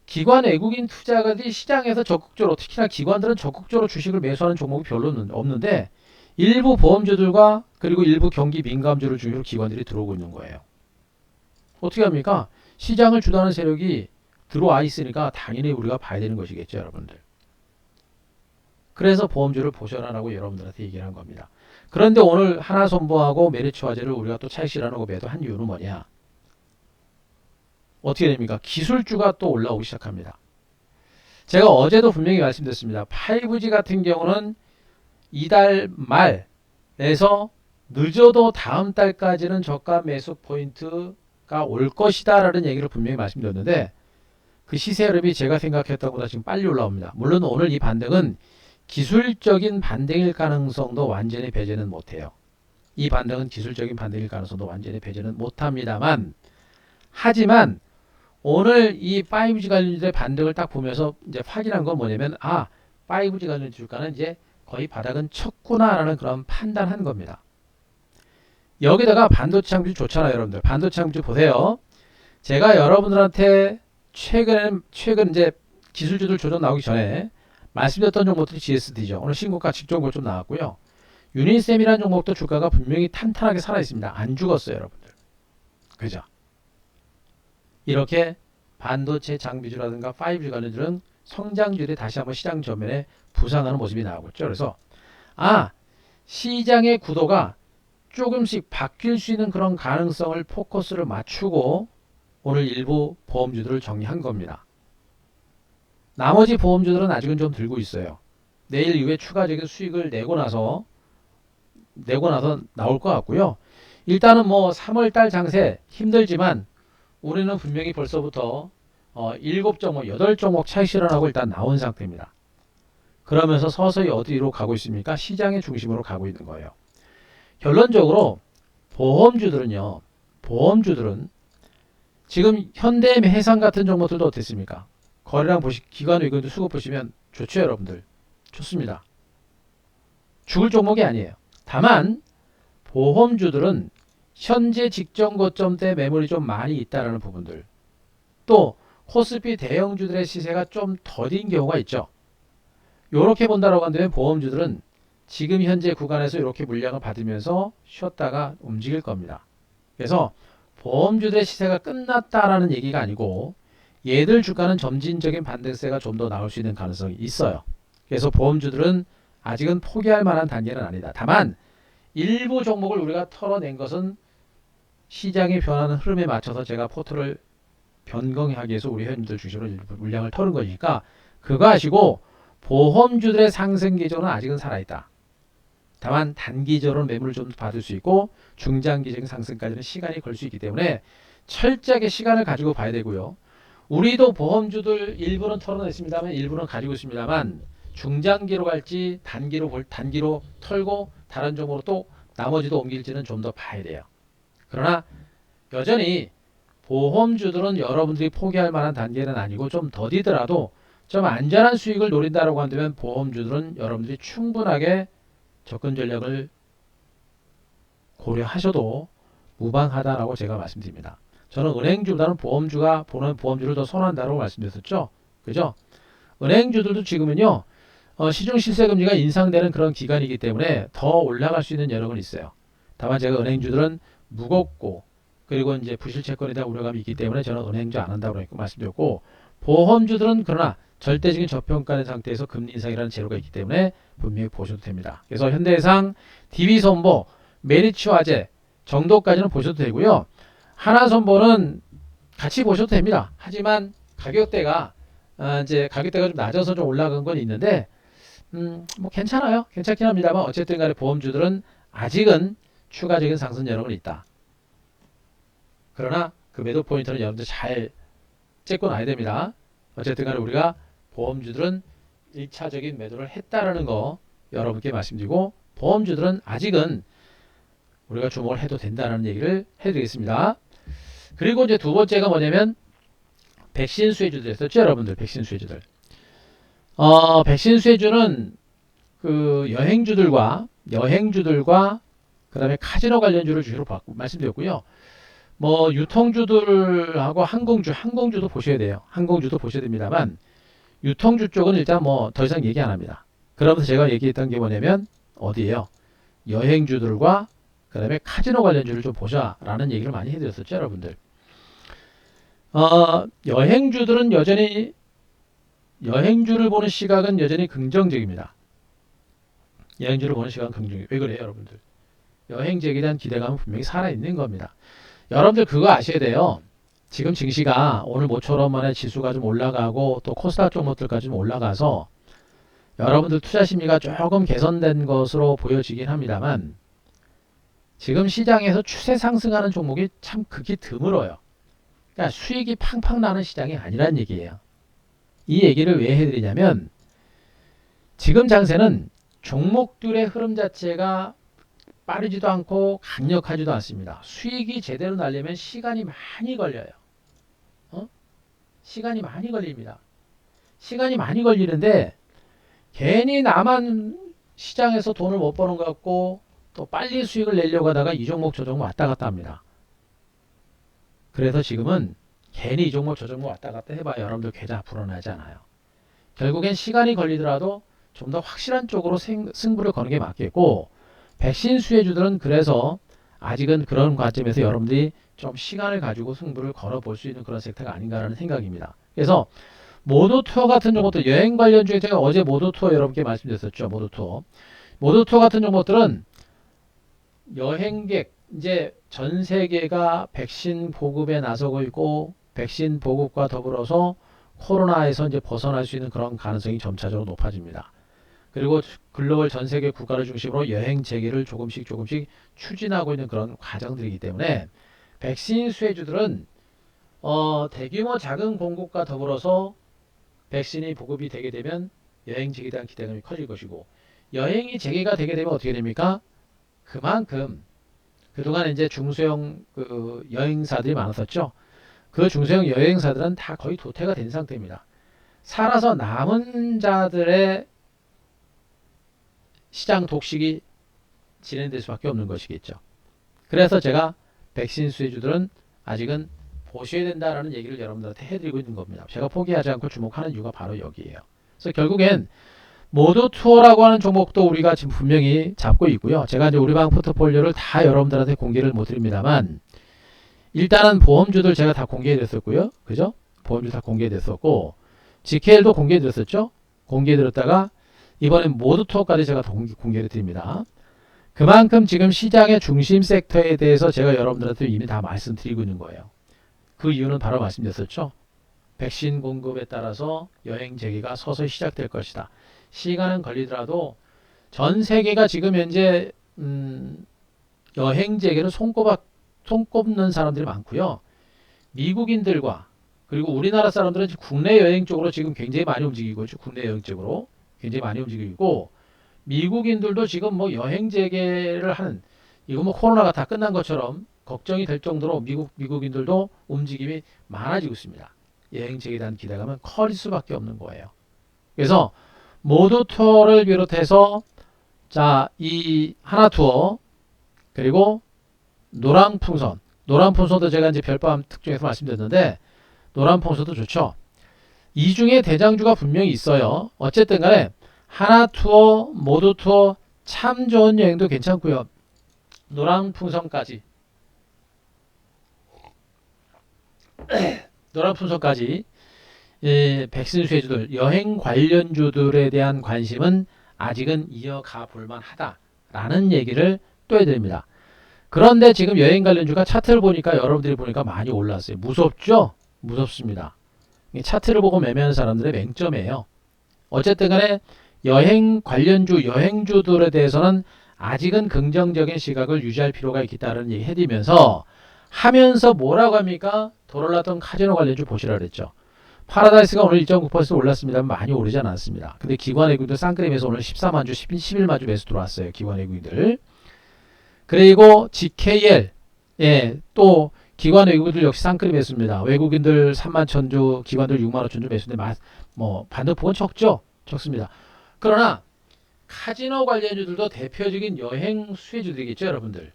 기관 외국인 투자가들이 시장에서 적극적으로 특히나 기관들은 적극적으로 주식을 매수하는 종목이 별로 없는데 일부 보험주들과 그리고 일부 경기 민감주를 중심으로 기관들이 들어오고 있는 거예요. 어떻게 합니까? 시장을 주도하는 세력이 들어와 있으니까 당연히 우리가 봐야 되는 것이겠죠, 여러분들. 그래서 보험주를 보셔라라고 여러분들한테 얘기를 한 겁니다. 그런데 오늘 하나손보하고 메리츠 화재를 우리가 또 차익 실현하고 매도한 이유는 뭐냐? 어떻게 됩니까? 기술주가 또 올라오기 시작합니다. 제가 어제도 분명히 말씀드렸습니다. 5G 같은 경우는 이달 말에서 늦어도 다음 달까지는 저가 매수 포인트가 올 것이다 라는 얘기를 분명히 말씀드렸는데 그 시세 흐름이 제가 생각했던 것보다 지금 빨리 올라옵니다. 물론 오늘 이 반등은 기술적인 반등일 가능성도 완전히 배제는 못해요. 이 반등은 기술적인 반등일 가능성도 완전히 배제는 못합니다만, 하지만 오늘 이 5G 관련주의 반등을 딱 보면서 이제 확인한 건 뭐냐면, 5G 관련 주가는 이제 거의 바닥은 쳤구나라는 그런 판단한 겁니다. 여기다가 반도체 장비주 좋잖아요, 여러분들. 반도체 장비주 보세요. 제가 여러분들한테 최근 이제 기술주들 조정 나오기 전에 말씀드렸던 종목들이 GSD죠. 오늘 신고가 직전고 좀 나왔고요. 유니셈이라는 종목도 주가가 분명히 탄탄하게 살아 있습니다. 안 죽었어요, 여러분들. 그죠? 이렇게 반도체 장비주라든가 5G 관련주는 성장주들이 다시 한번 시장 전면에 부상하는 모습이 나오고 있죠. 그래서 시장의 구도가 조금씩 바뀔 수 있는 그런 가능성을 포커스를 맞추고 오늘 일부 보험주들을 정리한 겁니다. 나머지 보험주들은 아직은 좀 들고 있어요. 내일 이후에 추가적인 수익을 내고 나서 나올 것 같고요. 일단은 뭐 3월달 장세 힘들지만 우리는 분명히 벌써부터 7종목, 8종목 차익 실현하고 일단 나온 상태입니다. 그러면서 서서히 어디로 가고 있습니까? 시장의 중심으로 가고 있는 거예요. 결론적으로 보험주들은 지금 현대해상 해상 같은 종목들도 어땠습니까? 거래량 기관 의견도 수급 보시면 좋죠, 여러분들. 좋습니다. 죽을 종목이 아니에요. 다만 보험주들은 현재 직전 고점대 매물이 좀 많이 있다는 부분들, 또 코스피 대형주들의 시세가 좀 더딘 경우가 있죠. 이렇게 본다라고 한다면 보험주들은 지금 현재 구간에서 이렇게 물량을 받으면서 쉬었다가 움직일 겁니다. 그래서 보험주들의 시세가 끝났다라는 얘기가 아니고 얘들 주가는 점진적인 반등세가 좀 더 나올 수 있는 가능성이 있어요. 그래서 보험주들은 아직은 포기할 만한 단계는 아니다. 다만 일부 종목을 우리가 털어낸 것은 시장이 변하는 흐름에 맞춰서 제가 포트를 변경하기 위해서 우리 회원님들 중심으로 일부 물량을 털은 거니까 그거 아시고 보험주들의 상승 기조는 아직은 살아있다. 다만 단기적으로 매물을 좀 받을 수 있고 중장기적인 상승까지는 시간이 걸 수 있기 때문에 철저하게 시간을 가지고 봐야 되고요. 우리도 보험주들 일부는 털어냈습니다만 일부는 가지고 있습니다만 중장기로 갈지 단기로 털고 다른 종목으로 또 나머지도 옮길지는 좀 더 봐야 돼요. 그러나 여전히 보험주들은 여러분들이 포기할 만한 단계는 아니고 좀 더디더라도 좀 안전한 수익을 노린다고 한다면 보험주들은 여러분들이 충분하게 접근 전략을 고려하셔도 무방하다라고 제가 말씀드립니다. 저는 은행주보다는 보험주를 더 선호한다고 말씀드렸었죠. 그죠? 은행주들도 지금은요, 시중 실세 금리가 인상되는 그런 기간이기 때문에 더 올라갈 수 있는 여력은 있어요. 다만 제가 은행주들은 무겁고 그리고 이제 부실채권에 대한 우려감이 있기 때문에 저는 은행주 안 한다고 말씀드렸고, 보험주들은 그러나 절대적인 저평가된 상태에서 금리 인상이라는 재료가 있기 때문에 분명히 보셔도 됩니다. 그래서 현대해상, DB손보, 메리츠화재 정도까지는 보셔도 되고요. 하나손보는 같이 보셔도 됩니다. 하지만 가격대가 좀 낮아서 좀 올라간 건 있는데 뭐 괜찮아요. 괜찮긴 합니다만 어쨌든 간에 보험주들은 아직은 추가적인 상승 여력은 있다. 그러나 그 매도 포인트는 여러분들 잘 째고 놔야 됩니다. 어쨌든 간에 우리가 보험주들은 1차적인 매도를 했다라는 거 여러분께 말씀드리고, 보험주들은 아직은 우리가 주목을 해도 된다는 얘기를 해드리겠습니다. 그리고 이제 두 번째가 뭐냐면 백신 수혜주들 했었죠, 여러분들. 백신 수혜주들. 백신 수혜주는 그 여행주들과 그 다음에 카지노 관련주를 주로 말씀드렸고요. 뭐 유통주들하고 항공주도 보셔야 돼요. 항공주도 보셔야 됩니다만 유통주 쪽은 일단 뭐 더 이상 얘기 안 합니다. 그러면서 제가 얘기했던 게 뭐냐면 어디예요? 여행주들과 그 다음에 카지노 관련주를 좀 보자라는 얘기를 많이 해드렸었죠, 여러분들. 여행주들은 여전히 여행주를 보는 시각은 여전히 긍정적입니다. 여행주를 보는 시각은 긍정적이에요. 왜 그래요, 여러분들? 여행지에 대한 기대감은 분명히 살아있는 겁니다. 여러분들 그거 아셔야 돼요. 지금 증시가 오늘 모처럼 만에 지수가 좀 올라가고 또 코스닥 종목들까지 좀 올라가서 여러분들 투자 심리가 조금 개선된 것으로 보여지긴 합니다만 지금 시장에서 추세 상승하는 종목이 참 극히 드물어요. 그러니까 수익이 팡팡 나는 시장이 아니란 얘기예요. 이 얘기를 왜 해드리냐면 지금 장세는 종목들의 흐름 자체가 빠르지도 않고 강력하지도 않습니다. 수익이 제대로 나려면 시간이 많이 걸려요. 어? 시간이 많이 걸립니다. 시간이 많이 걸리는데 괜히 나만 시장에서 돈을 못 버는 것 같고 또 빨리 수익을 내려고 하다가 이 종목 저 종목 왔다 갔다 합니다. 그래서 지금은 괜히 이 종목 저 종목 왔다 갔다 해봐야 여러분들 계좌 불어나지 않아요. 결국엔 시간이 걸리더라도 좀 더 확실한 쪽으로 승부를 거는 게 맞겠고, 백신 수혜주들은 그래서 아직은 그런 관점에서 여러분들이 좀 시간을 가지고 승부를 걸어볼 수 있는 그런 섹터가 아닌가라는 생각입니다. 그래서 모도 투어 같은 종목들, 여행 관련 중에 제가 어제 모도 투어 여러분께 말씀드렸었죠. 모도 투어. 모도 투어 같은 종목들은 여행객, 이제 전 세계가 백신 보급에 나서고 있고, 백신 보급과 더불어서 코로나에서 이제 벗어날 수 있는 그런 가능성이 점차적으로 높아집니다. 그리고 글로벌 전 세계 국가를 중심으로 여행 재개를 조금씩 추진하고 있는 그런 과정들이기 때문에 백신 수혜주들은 대규모 작은 공급과 더불어서 백신이 보급이 되게 되면 여행 재개에 대한 기대감이 커질 것이고, 여행이 재개가 되게 되면 어떻게 됩니까? 그만큼 그동안 이제 중소형 그 여행사들이 많았었죠. 그 중소형 여행사들은 다 거의 도태가 된 상태입니다. 살아서 남은 자들의 시장 독식이 진행될 수밖에 없는 것이겠죠. 그래서 제가 백신 수혜주들은 아직은 보셔야 된다라는 얘기를 여러분들한테 해드리고 있는 겁니다. 제가 포기하지 않고 주목하는 이유가 바로 여기에요. 그래서 결국엔 모두 투어라고 하는 종목도 우리가 지금 분명히 잡고 있고요. 제가 이제 우리 방 포트폴리오를 다 여러분들한테 공개를 못 드립니다만, 일단은 보험주들 제가 다 공개해드렸었고요. 그죠? 보험주 다 공개해드렸었고, GKL도 공개해드렸었죠? 공개해드렸다가 이번엔 모두 투어까지 제가 공개를 드립니다. 그만큼 지금 시장의 중심 섹터에 대해서 제가 여러분들한테 이미 다 말씀드리고 있는 거예요. 그 이유는 바로 말씀드렸었죠. 백신 공급에 따라서 여행 재개가 서서히 시작될 것이다. 시간은 걸리더라도 전 세계가 지금 현재 여행 재개를 손꼽는 사람들이 많고요. 미국인들과 그리고 우리나라 사람들은 국내 여행 쪽으로 지금 굉장히 많이 움직이고 있죠. 국내 여행 쪽으로 굉장히 많이 움직이고, 미국인들도 지금 뭐 여행 재개를 하는, 이거 뭐 코로나가 다 끝난 것처럼 걱정이 될 정도로 미국인들도 움직임이 많아지고 있습니다. 여행 재개에 대한 기대감은 커질 수밖에 없는 거예요. 그래서 모두 투어를 비롯해서 자, 이 하나 투어 그리고 노란풍선도 제가 이제 별밤 특종에서 말씀드렸는데, 노란풍선도 좋죠. 이 중에 대장주가 분명히 있어요. 어쨌든 간에 하나 투어, 모두 투어 참 좋은 여행도 괜찮고요. 노란풍선까지 백신 수혜주들, 여행 관련주들에 대한 관심은 아직은 이어가 볼만 하다라는 얘기를 또 해드립니다. 그런데 지금 여행 관련주가 차트를 보니까 여러분들이 보니까 많이 올랐어요. 무섭죠? 무섭습니다. 차트를 보고 매매하는 사람들의 맹점이에요. 어쨌든 간에 여행 관련주, 여행주들에 대해서는 아직은 긍정적인 시각을 유지할 필요가 있다는 얘기 해드리면서, 하면서 뭐라고 합니까? 돌아올랐던 카지노 관련주 보시라 그랬죠. 파라다이스가 오늘 1.9% 올랐습니다만 많이 오르지 않았습니다. 근데 기관 외국인들 쌍끌임에서 오늘 14만 주, 11만 주 매수 들어왔어요. 기관 외국인들. 그리고 GKL, 예, 또 기관 외국인들 역시 쌍끌이 매수입니다. 외국인들 3만 천주, 기관들 6만 5천 주 매수인데 뭐 반등폭은 적죠. 적습니다. 그러나 카지노 관련주들도 대표적인 여행 수혜주들이겠죠, 여러분들.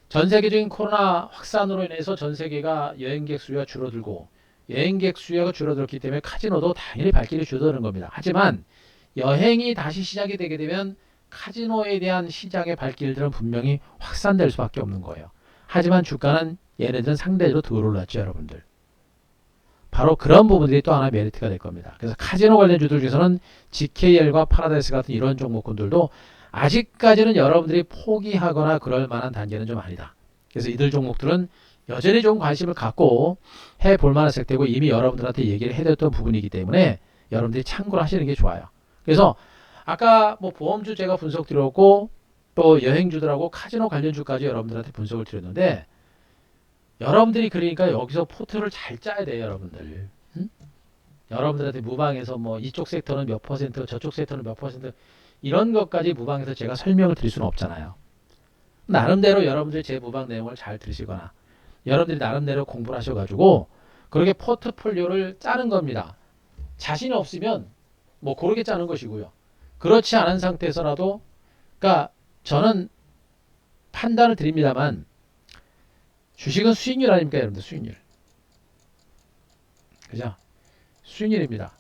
전 세계적인 코로나 확산으로 인해서 전 세계가 여행객 수요가 줄어들고, 여행객 수요가 줄어들었기 때문에 카지노도 당연히 발길이 줄어드는 겁니다. 하지만 여행이 다시 시작이 되게 되면 카지노에 대한 시장의 발길들은 분명히 확산될 수밖에 없는 거예요. 하지만 주가는 얘네들은 상대적으로 덜 올랐죠, 여러분들. 바로 그런 부분들이 또 하나 메리트가 될 겁니다. 그래서 카지노 관련주들 중에서는 GKL과 파라다이스 같은 이런 종목군들도 아직까지는 여러분들이 포기하거나 그럴 만한 단계는 좀 아니다. 그래서 이들 종목들은 여전히 좀 관심을 갖고 해볼 만한 섹터고, 이미 여러분들한테 얘기를 해드렸던 부분이기 때문에 여러분들이 참고를 하시는 게 좋아요. 그래서 아까 뭐 보험주 제가 분석 드렸고, 또 여행주들하고 카지노 관련주까지 여러분들한테 분석을 드렸는데, 여러분들이 그러니까 여기서 포트를 잘 짜야 돼요, 여러분들. 응? 여러분들한테 무방에서 뭐 이쪽 섹터는 몇 퍼센트, 저쪽 섹터는 몇 퍼센트, 이런 것까지 무방에서 제가 설명을 드릴 수는 없잖아요. 나름대로 여러분들이 제 무방 내용을 잘 들으시거나 여러분들이 나름대로 공부를 하셔가지고 그렇게 포트폴리오를 짜는 겁니다. 자신이 없으면 뭐 고르게 짜는 것이고요. 그렇지 않은 상태에서라도 그러니까 저는 판단을 드립니다만 주식은 수익률 아닙니까 여러분들 수익률. 그죠? 수익률입니다.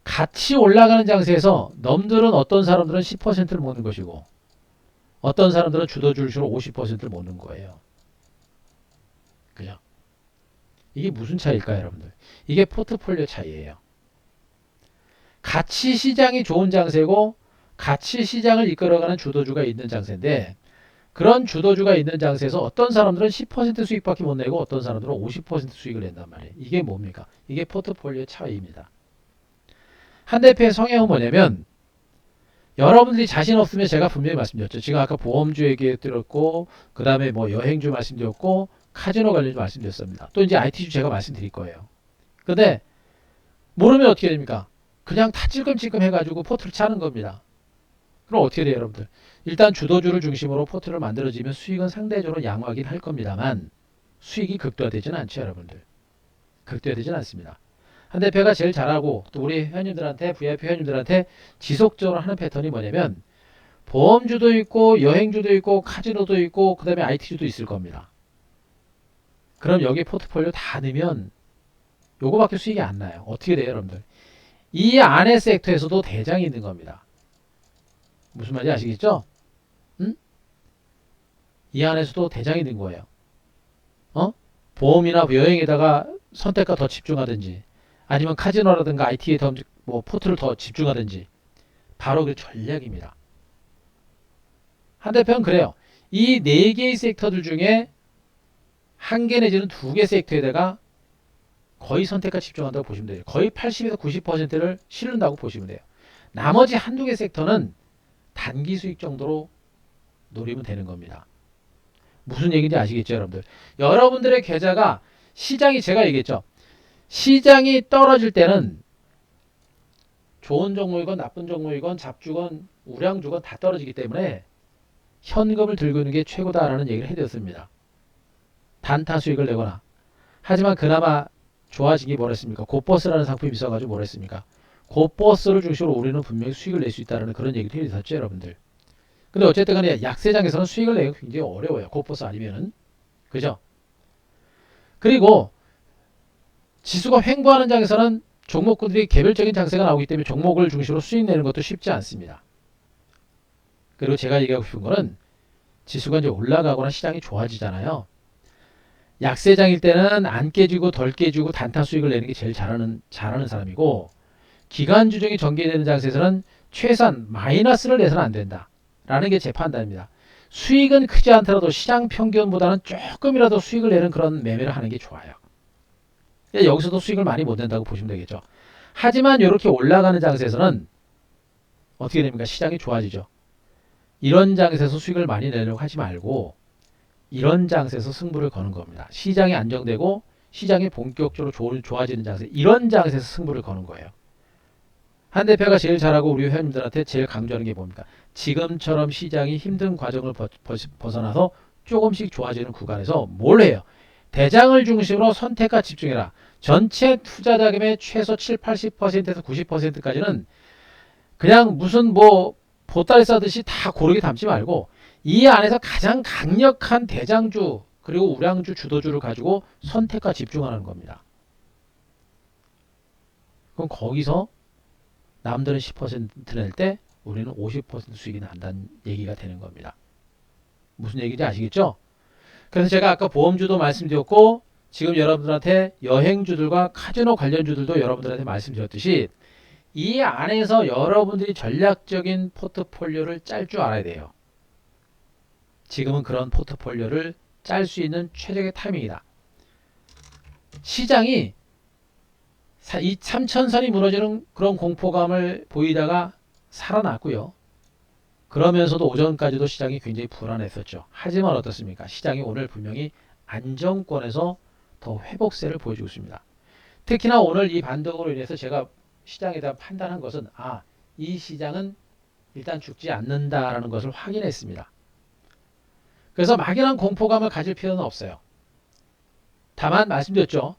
같이 올라가는 장세에서 넘들은 어떤 사람들은 10%를 먹는 것이고 어떤 사람들은 주도주식으로 50%를 먹는 거예요. 그죠? 이게 무슨 차이일까요 여러분들? 이게 포트폴리오 차이예요. 같이 시장이 좋은 장세고 같이 시장을 이끌어가는 주도주가 있는 장세인데 그런 주도주가 있는 장세에서 어떤 사람들은 10% 수익밖에 못 내고 어떤 사람들은 50% 수익을 낸단 말이에요. 이게 뭡니까? 이게 포트폴리오의 차이입니다. 한 대표의 성향은 뭐냐면 여러분들이 자신 없으면 제가 분명히 말씀드렸죠. 지금 아까 보험주 얘기했고 그 다음에 뭐 여행주 말씀드렸고 카지노 관련주 말씀드렸습니다. 또 이제 IT주 제가 말씀드릴 거예요. 근데 모르면 어떻게 됩니까? 그냥 다 찔끔찔끔 해가지고 포트를 차는 겁니다. 그럼 어떻게 돼요 여러분들? 일단 주도주를 중심으로 포트를 만들어지면 수익은 상대적으로 양호하긴 할 겁니다만 수익이 극대화되지는 않죠 여러분들. 극대화되지는 않습니다. 한 대표가 제일 잘하고 또 우리 회원님들한테 VIP 회원님들한테 지속적으로 하는 패턴이 뭐냐면 보험주도 있고 여행주도 있고 카지노도 있고 그 다음에 IT주도 있을 겁니다. 그럼 여기 포트폴리오 다 넣으면 요거밖에 수익이 안 나요. 어떻게 돼요 여러분들? 이 안의 섹터에서도 대장이 있는 겁니다. 무슨 말인지 아시겠죠? 응? 이 안에서도 대장이 있는 거예요. 어? 보험이나 여행에다가 선택과 더 집중하든지 아니면 카지노라든가 IT에 더 뭐 포트를 더 집중하든지 바로 그 전략입니다. 한 대표는 그래요. 이 네 개의 섹터들 중에 한 개 내지는 두 개 섹터에다가 거의 선택과 집중한다고 보시면 돼요. 거의 80에서 90%를 실른다고 보시면 돼요. 나머지 한두 개 섹터는 단기 수익 정도로 노리면 되는 겁니다. 무슨 얘기인지 아시겠죠 여러분들? 여러분들의 계좌가 시장이 제가 얘기했죠. 시장이 떨어질 때는 좋은 종목이건 나쁜 종목이건 잡주건 우량주건 다 떨어지기 때문에 현금을 들고 있는 게 최고다라는 얘기를 해드렸습니다. 단타 수익을 내거나 하지만 그나마 좋아진 게 뭐랬습니까? 고버스라는 상품이 있어가지고 뭐랬습니까? 고버스를 중심으로 우리는 분명히 수익을 낼 수 있다는 그런 얘기를 해드렸죠 여러분들. 근데 어쨌든 간에 약세장에서는 수익을 내기 굉장히 어려워요. 고버스 아니면은. 그죠? 그리고 지수가 횡보하는 장에서는 종목군들이 개별적인 장세가 나오기 때문에 종목을 중심으로 수익 내는 것도 쉽지 않습니다. 그리고 제가 얘기하고 싶은 거는 지수가 이제 올라가거나 시장이 좋아지잖아요. 약세장일 때는 안 깨지고 덜 깨지고 단타 수익을 내는 게 제일 잘하는 사람이고 기간주종이 전개되는 장세에서는 최소한 마이너스를 내서는 안 된다. 라는 게 제 판단입니다. 수익은 크지 않더라도 시장 평균보다는 조금이라도 수익을 내는 그런 매매를 하는 게 좋아요. 여기서도 수익을 많이 못 낸다고 보시면 되겠죠. 하지만 이렇게 올라가는 장세에서는 어떻게 됩니까? 시장이 좋아지죠. 이런 장세에서 수익을 많이 내려고 하지 말고 이런 장세에서 승부를 거는 겁니다. 시장이 안정되고 시장이 본격적으로 좋아지는 장세, 이런 장세에서 승부를 거는 거예요. 한 대표가 제일 잘하고 우리 회원님들한테 제일 강조하는 게 뭡니까? 지금처럼 시장이 힘든 과정을 벗어나서 조금씩 좋아지는 구간에서 뭘 해요? 대장을 중심으로 선택과 집중해라. 전체 투자 자금의 최소 7, 80%에서 90%까지는 그냥 무슨 뭐 보따리 싸듯이 다 고르게 담지 말고 이 안에서 가장 강력한 대장주 그리고 우량주 주도주를 가지고 선택과 집중하는 겁니다. 그럼 거기서 남들은 10% 낼 때 우리는 50% 수익이 난다는 얘기가 되는 겁니다. 무슨 얘기인지 아시겠죠? 그래서 제가 아까 보험주도 말씀드렸고 지금 여러분들한테 여행주들과 카지노 관련주들도 여러분들한테 말씀드렸듯이 이 안에서 여러분들이 전략적인 포트폴리오를 짤 줄 알아야 돼요. 지금은 그런 포트폴리오를 짤 수 있는 최적의 타이밍이다. 시장이 이 3천선이 무너지는 그런 공포감을 보이다가 살아났고요. 그러면서도 오전까지도 시장이 굉장히 불안했었죠. 하지만 어떻습니까? 시장이 오늘 분명히 안정권에서 더 회복세를 보여주고 있습니다. 특히나 오늘 이 반등으로 인해서 제가 시장에 대한 판단한 것은 이 시장은 일단 죽지 않는다라는 것을 확인했습니다. 그래서 막연한 공포감을 가질 필요는 없어요. 다만 말씀드렸죠.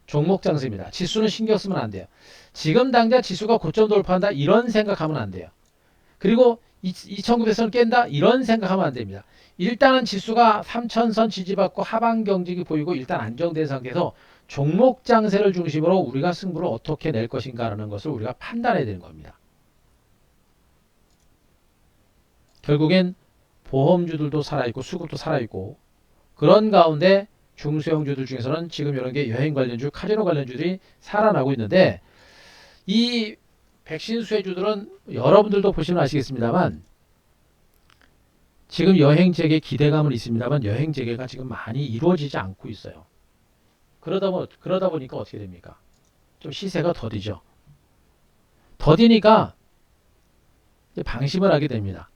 종목 장세입니다. 지수는 신경 쓰면 안 돼요. 지금 당장 지수가 고점 돌파한다 이런 생각하면 안 돼요. 그리고 2900선을 깬다 이런 생각하면 안 됩니다. 일단은 지수가 3000선 지지받고 하방 경직이 보이고 일단 안정된 상태에서 종목 장세를 중심으로 우리가 승부를 어떻게 낼 것인가라는 것을 우리가 판단해야 되는 겁니다. 결국엔 보험주들도 살아있고 수급도 살아있고 그런 가운데 중소형주들 중에서는 지금 이런 게 여행 관련주, 카지노 관련주들이 살아나고 있는데 이 백신 수혜주들은 여러분들도 보시면 아시겠습니다만 지금 여행 재개 기대감은 있습니다만 여행 재개가 지금 많이 이루어지지 않고 있어요. 그러다 보니까 어떻게 됩니까? 좀 시세가 더디죠. 더디니까 이제 방심을 하게 됩니다.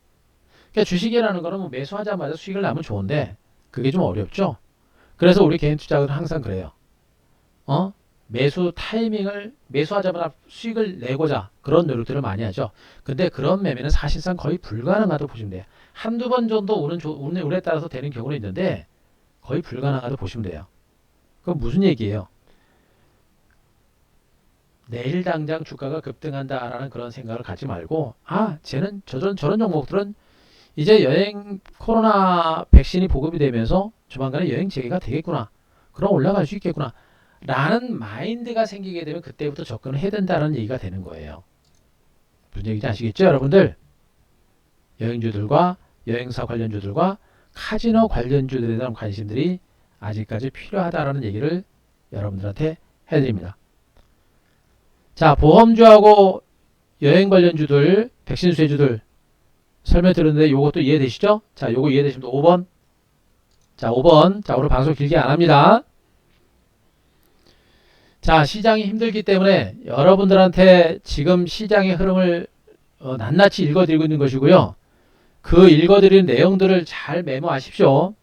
그러니까 주식이라는 거는 뭐 매수하자마자 수익을 나면 좋은데 그게 좀 어렵죠. 그래서 우리 개인 투자자들은 항상 그래요. 매수 타이밍을 매수하자마자 수익을 내고자 그런 노력들을 많이 하죠. 근데 그런 매매는 사실상 거의 불가능하다고 보시면 돼요. 한두 번 정도 운에 따라서 되는 경우는 있는데 거의 불가능하다고 보시면 돼요. 그럼 무슨 얘기예요? 내일 당장 주가가 급등한다라는 그런 생각을 갖지 말고 쟤는 저런 종목들은 이제 여행 코로나 백신이 보급이 되면서 조만간에 여행 재개가 되겠구나. 그럼 올라갈 수 있겠구나. 라는 마인드가 생기게 되면 그때부터 접근을 해야 된다는 얘기가 되는 거예요. 무슨 얘기인지 아시겠죠, 여러분들? 여행주들과 여행사 관련주들과 카지노 관련주들에 대한 관심들이 아직까지 필요하다라는 얘기를 여러분들한테 해드립니다. 자, 보험주하고 여행 관련주들, 백신 수혜주들 설명드렸는데 요것도 이해되시죠? 자, 요거 이해되시면 5번. 자, 5번. 자, 오늘 방송 길게 안 합니다. 자, 시장이 힘들기 때문에 여러분들한테 지금 시장의 흐름을 낱낱이 읽어드리고 있는 것이고요. 그 읽어드리는 내용들을 잘 메모하십시오.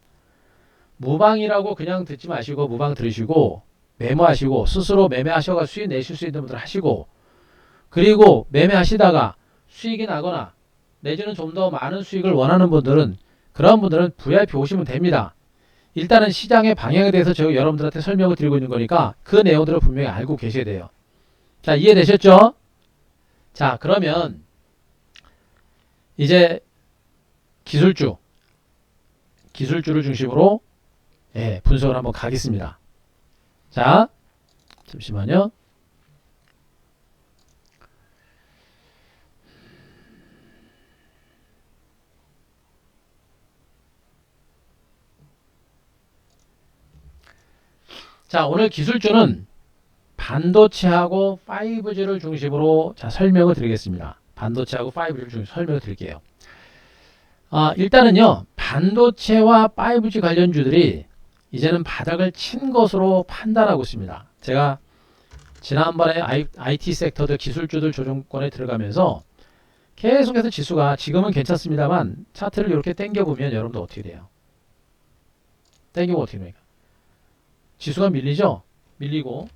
무방이라고 그냥 듣지 마시고 무방 들으시고 메모하시고 스스로 매매하셔서 수익 내실 수 있는 분들 하시고 그리고 매매하시다가 수익이 나거나 내지는 좀 더 많은 수익을 원하는 분들은 그런 분들은 VIP 오시면 됩니다. 일단은 시장의 방향에 대해서 제가 여러분들한테 설명을 드리고 있는 거니까 그 내용들을 분명히 알고 계셔야 돼요. 자, 이해되셨죠? 자, 그러면 이제 기술주를 중심으로 분석을 한번 가겠습니다. 자, 잠시만요. 자, 오늘 기술주는 반도체하고 5G를 중심으로 설명을 드리겠습니다. 반도체하고 5G를 중심으로 설명을 드릴게요. 일단은요, 반도체와 5G 관련주들이 이제는 바닥을 친 것으로 판단하고 있습니다. 제가 지난번에 IT 섹터들 기술주들 조정권에 들어가면서 계속해서 지수가 지금은 괜찮습니다만 차트를 이렇게 당겨보면 여러분들 어떻게 돼요? 당겨보면 어떻게 됩니까? 지수가 밀리죠? 밀리고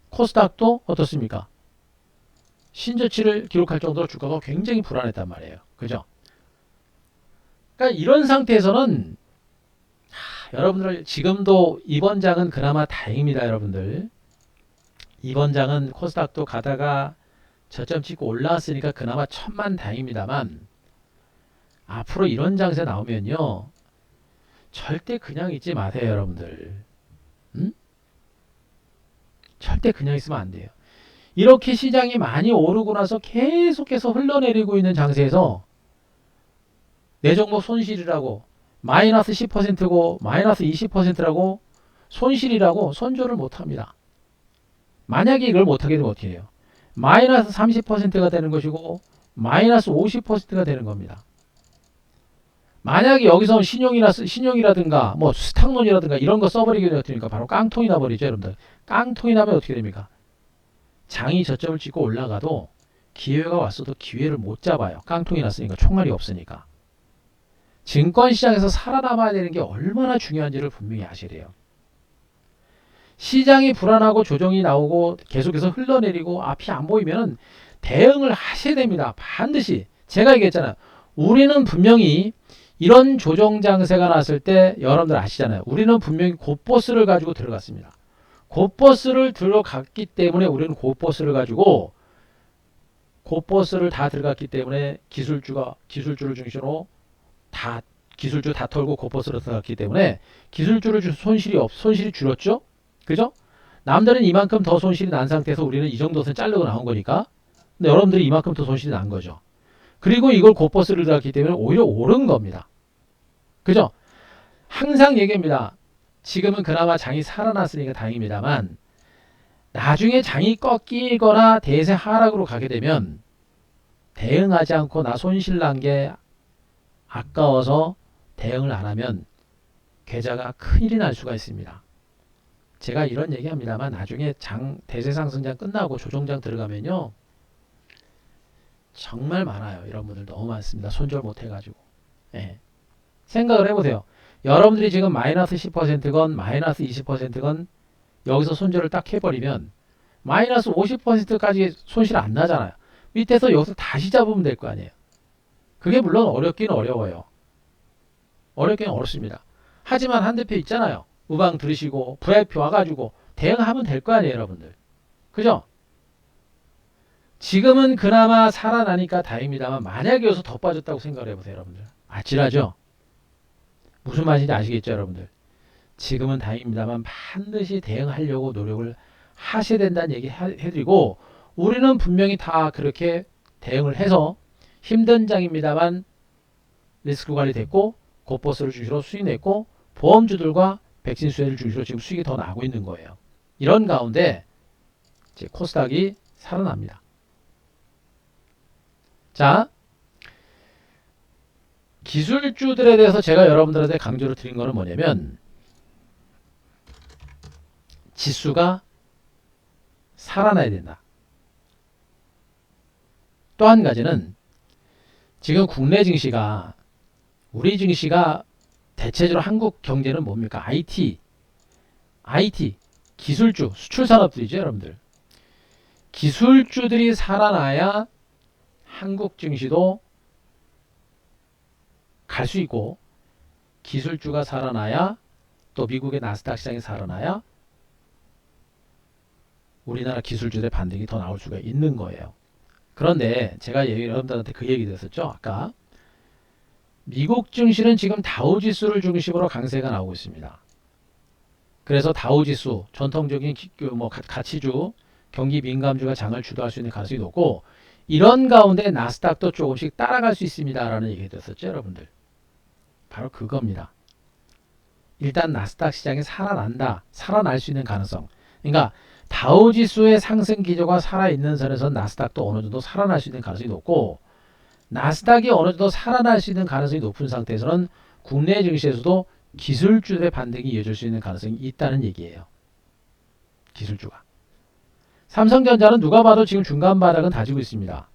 코스닥도 어떻습니까? 신저치를 기록할 정도로 주가가 굉장히 불안했단 말이에요. 그죠? 그러니까 이런 상태에서는 여러분들 지금도 이번 장은 그나마 다행입니다. 여러분들 이번 장은 코스닥도 가다가 저점 찍고 올라왔으니까 그나마 천만 다행입니다만 앞으로 이런 장세 나오면요 절대 그냥 있지 마세요. 여러분들 절대 그냥 있으면 안 돼요. 이렇게 시장이 많이 오르고 나서 계속해서 흘러내리고 있는 장세에서 내 종목 손실이라고 마이너스 10%고 마이너스 20%라고 손실이라고 손절을 못합니다. 만약에 이걸 못하게 되면 어떻게 해요? 마이너스 30%가 되는 것이고 마이너스 50%가 되는 겁니다. 만약에 여기서 신용이라든가 뭐 스탁론이라든가 이런 거 써버리게 되니까 바로 깡통이 나버리죠. 여러분들 깡통이 나면 어떻게 됩니까? 장이 저점을 찍고 올라가도 기회가 왔어도 기회를 못 잡아요. 깡통이 났으니까 총알이 없으니까. 증권시장에서 살아남아야 되는 게 얼마나 중요한지를 분명히 아셔야 돼요. 시장이 불안하고 조정이 나오고 계속해서 흘러내리고 앞이 안 보이면 대응을 하셔야 됩니다. 반드시. 제가 얘기했잖아요. 우리는 분명히 이런 조정 장세가 났을 때 여러분들 아시잖아요. 우리는 분명히 곧버스를 가지고 들어갔습니다. 곧버스를 들어갔기 때문에 우리는 곧버스를 가지고 곧버스를 다 들어갔기 때문에 기술주를 중심으로 다 기술주 다 털고 곧버스로 들어갔기 때문에 기술주를 손실이 줄었죠. 그죠? 남들은 이만큼 더 손실이 난 상태에서 우리는 이 정도 선 자르고 나온 거니까. 근데 여러분들이 이만큼 더 손실이 난 거죠. 그리고 이걸 곧버스를 들어갔기 때문에 오히려 오른 겁니다. 그죠? 항상 얘기합니다. 지금은 그나마 장이 살아났으니까 다행입니다만 나중에 장이 꺾이거나 대세 하락으로 가게 되면 대응하지 않고 나 손실 난 게 아까워서 대응을 안 하면 계좌가 큰일이 날 수가 있습니다. 제가 이런 얘기합니다만 나중에 대세 상승장 끝나고 조정장 들어가면요 정말 많아요. 이런 분들 너무 많습니다. 손절 못 해가지고. 예. 생각을 해보세요. 여러분들이 지금 마이너스 10%건 마이너스 20%건 여기서 손절을 딱 해버리면 마이너스 50%까지 손실 안 나잖아요. 밑에서 여기서 다시 잡으면 될 거 아니에요. 그게 물론 어렵긴 어려워요. 어렵긴 어렵습니다. 하지만 한 대표 있잖아요. 우방 들으시고 VIP 와가지고 대응하면 될 거 아니에요, 여러분들. 그죠? 지금은 그나마 살아나니까 다행입니다만 만약에 여기서 더 빠졌다고 생각을 해보세요, 여러분들. 아찔하죠? 무슨 말인지 아시겠죠, 여러분들? 지금은 다행입니다만 반드시 대응하려고 노력을 하셔야 된다는 얘기 해드리고 우리는 분명히 다 그렇게 대응을 해서 힘든 장입니다만 리스크 관리 됐고 곧버스를 중심으로 수익 냈고 보험주들과 백신 수혜를 중심으로 지금 수익이 더 나고 있는 거예요. 이런 가운데 이제 코스닥이 살아납니다. 자, 기술주들에 대해서 제가 여러분들한테 강조를 드린 거는 뭐냐면 지수가 살아나야 된다. 또 한 가지는 지금 국내 증시가 우리 증시가 대체적으로 한국 경제는 뭡니까? IT, 기술주, 수출 산업들이죠, 여러분들. 기술주들이 살아나야 한국 증시도 갈 수 있고 기술주가 살아나야 또 미국의 나스닥 시장이 살아나야 우리나라 기술주들의 반등이 더 나올 수가 있는 거예요. 그런데 제가 여러분들한테 그 얘기 드렸었죠. 아까 미국 증시는 지금 다우지수를 중심으로 강세가 나오고 있습니다. 그래서 다우지수 전통적인 가치주 경기 민감주가 장을 주도할 수 있는 가능성이 높고 이런 가운데 나스닥도 조금씩 따라갈 수 있습니다라는 얘기 드렸었죠, 여러분들. 바로 그겁니다. 일단 나스닥 시장이 살아날 수 있는 가능성. 그러니까 다우지수의 상승 기조가 살아있는 선에서 나스닥도 어느 정도 살아날 수 있는 가능성이 높고 나스닥이 어느 정도 살아날 수 있는 가능성이 높은 상태에서는 국내 증시에서도 기술주들의 반등이 이어질 수 있는 가능성이 있다는 얘기예요. 기술주가. 삼성전자는 누가 봐도 지금 중간 바닥은 다지고 있습니다.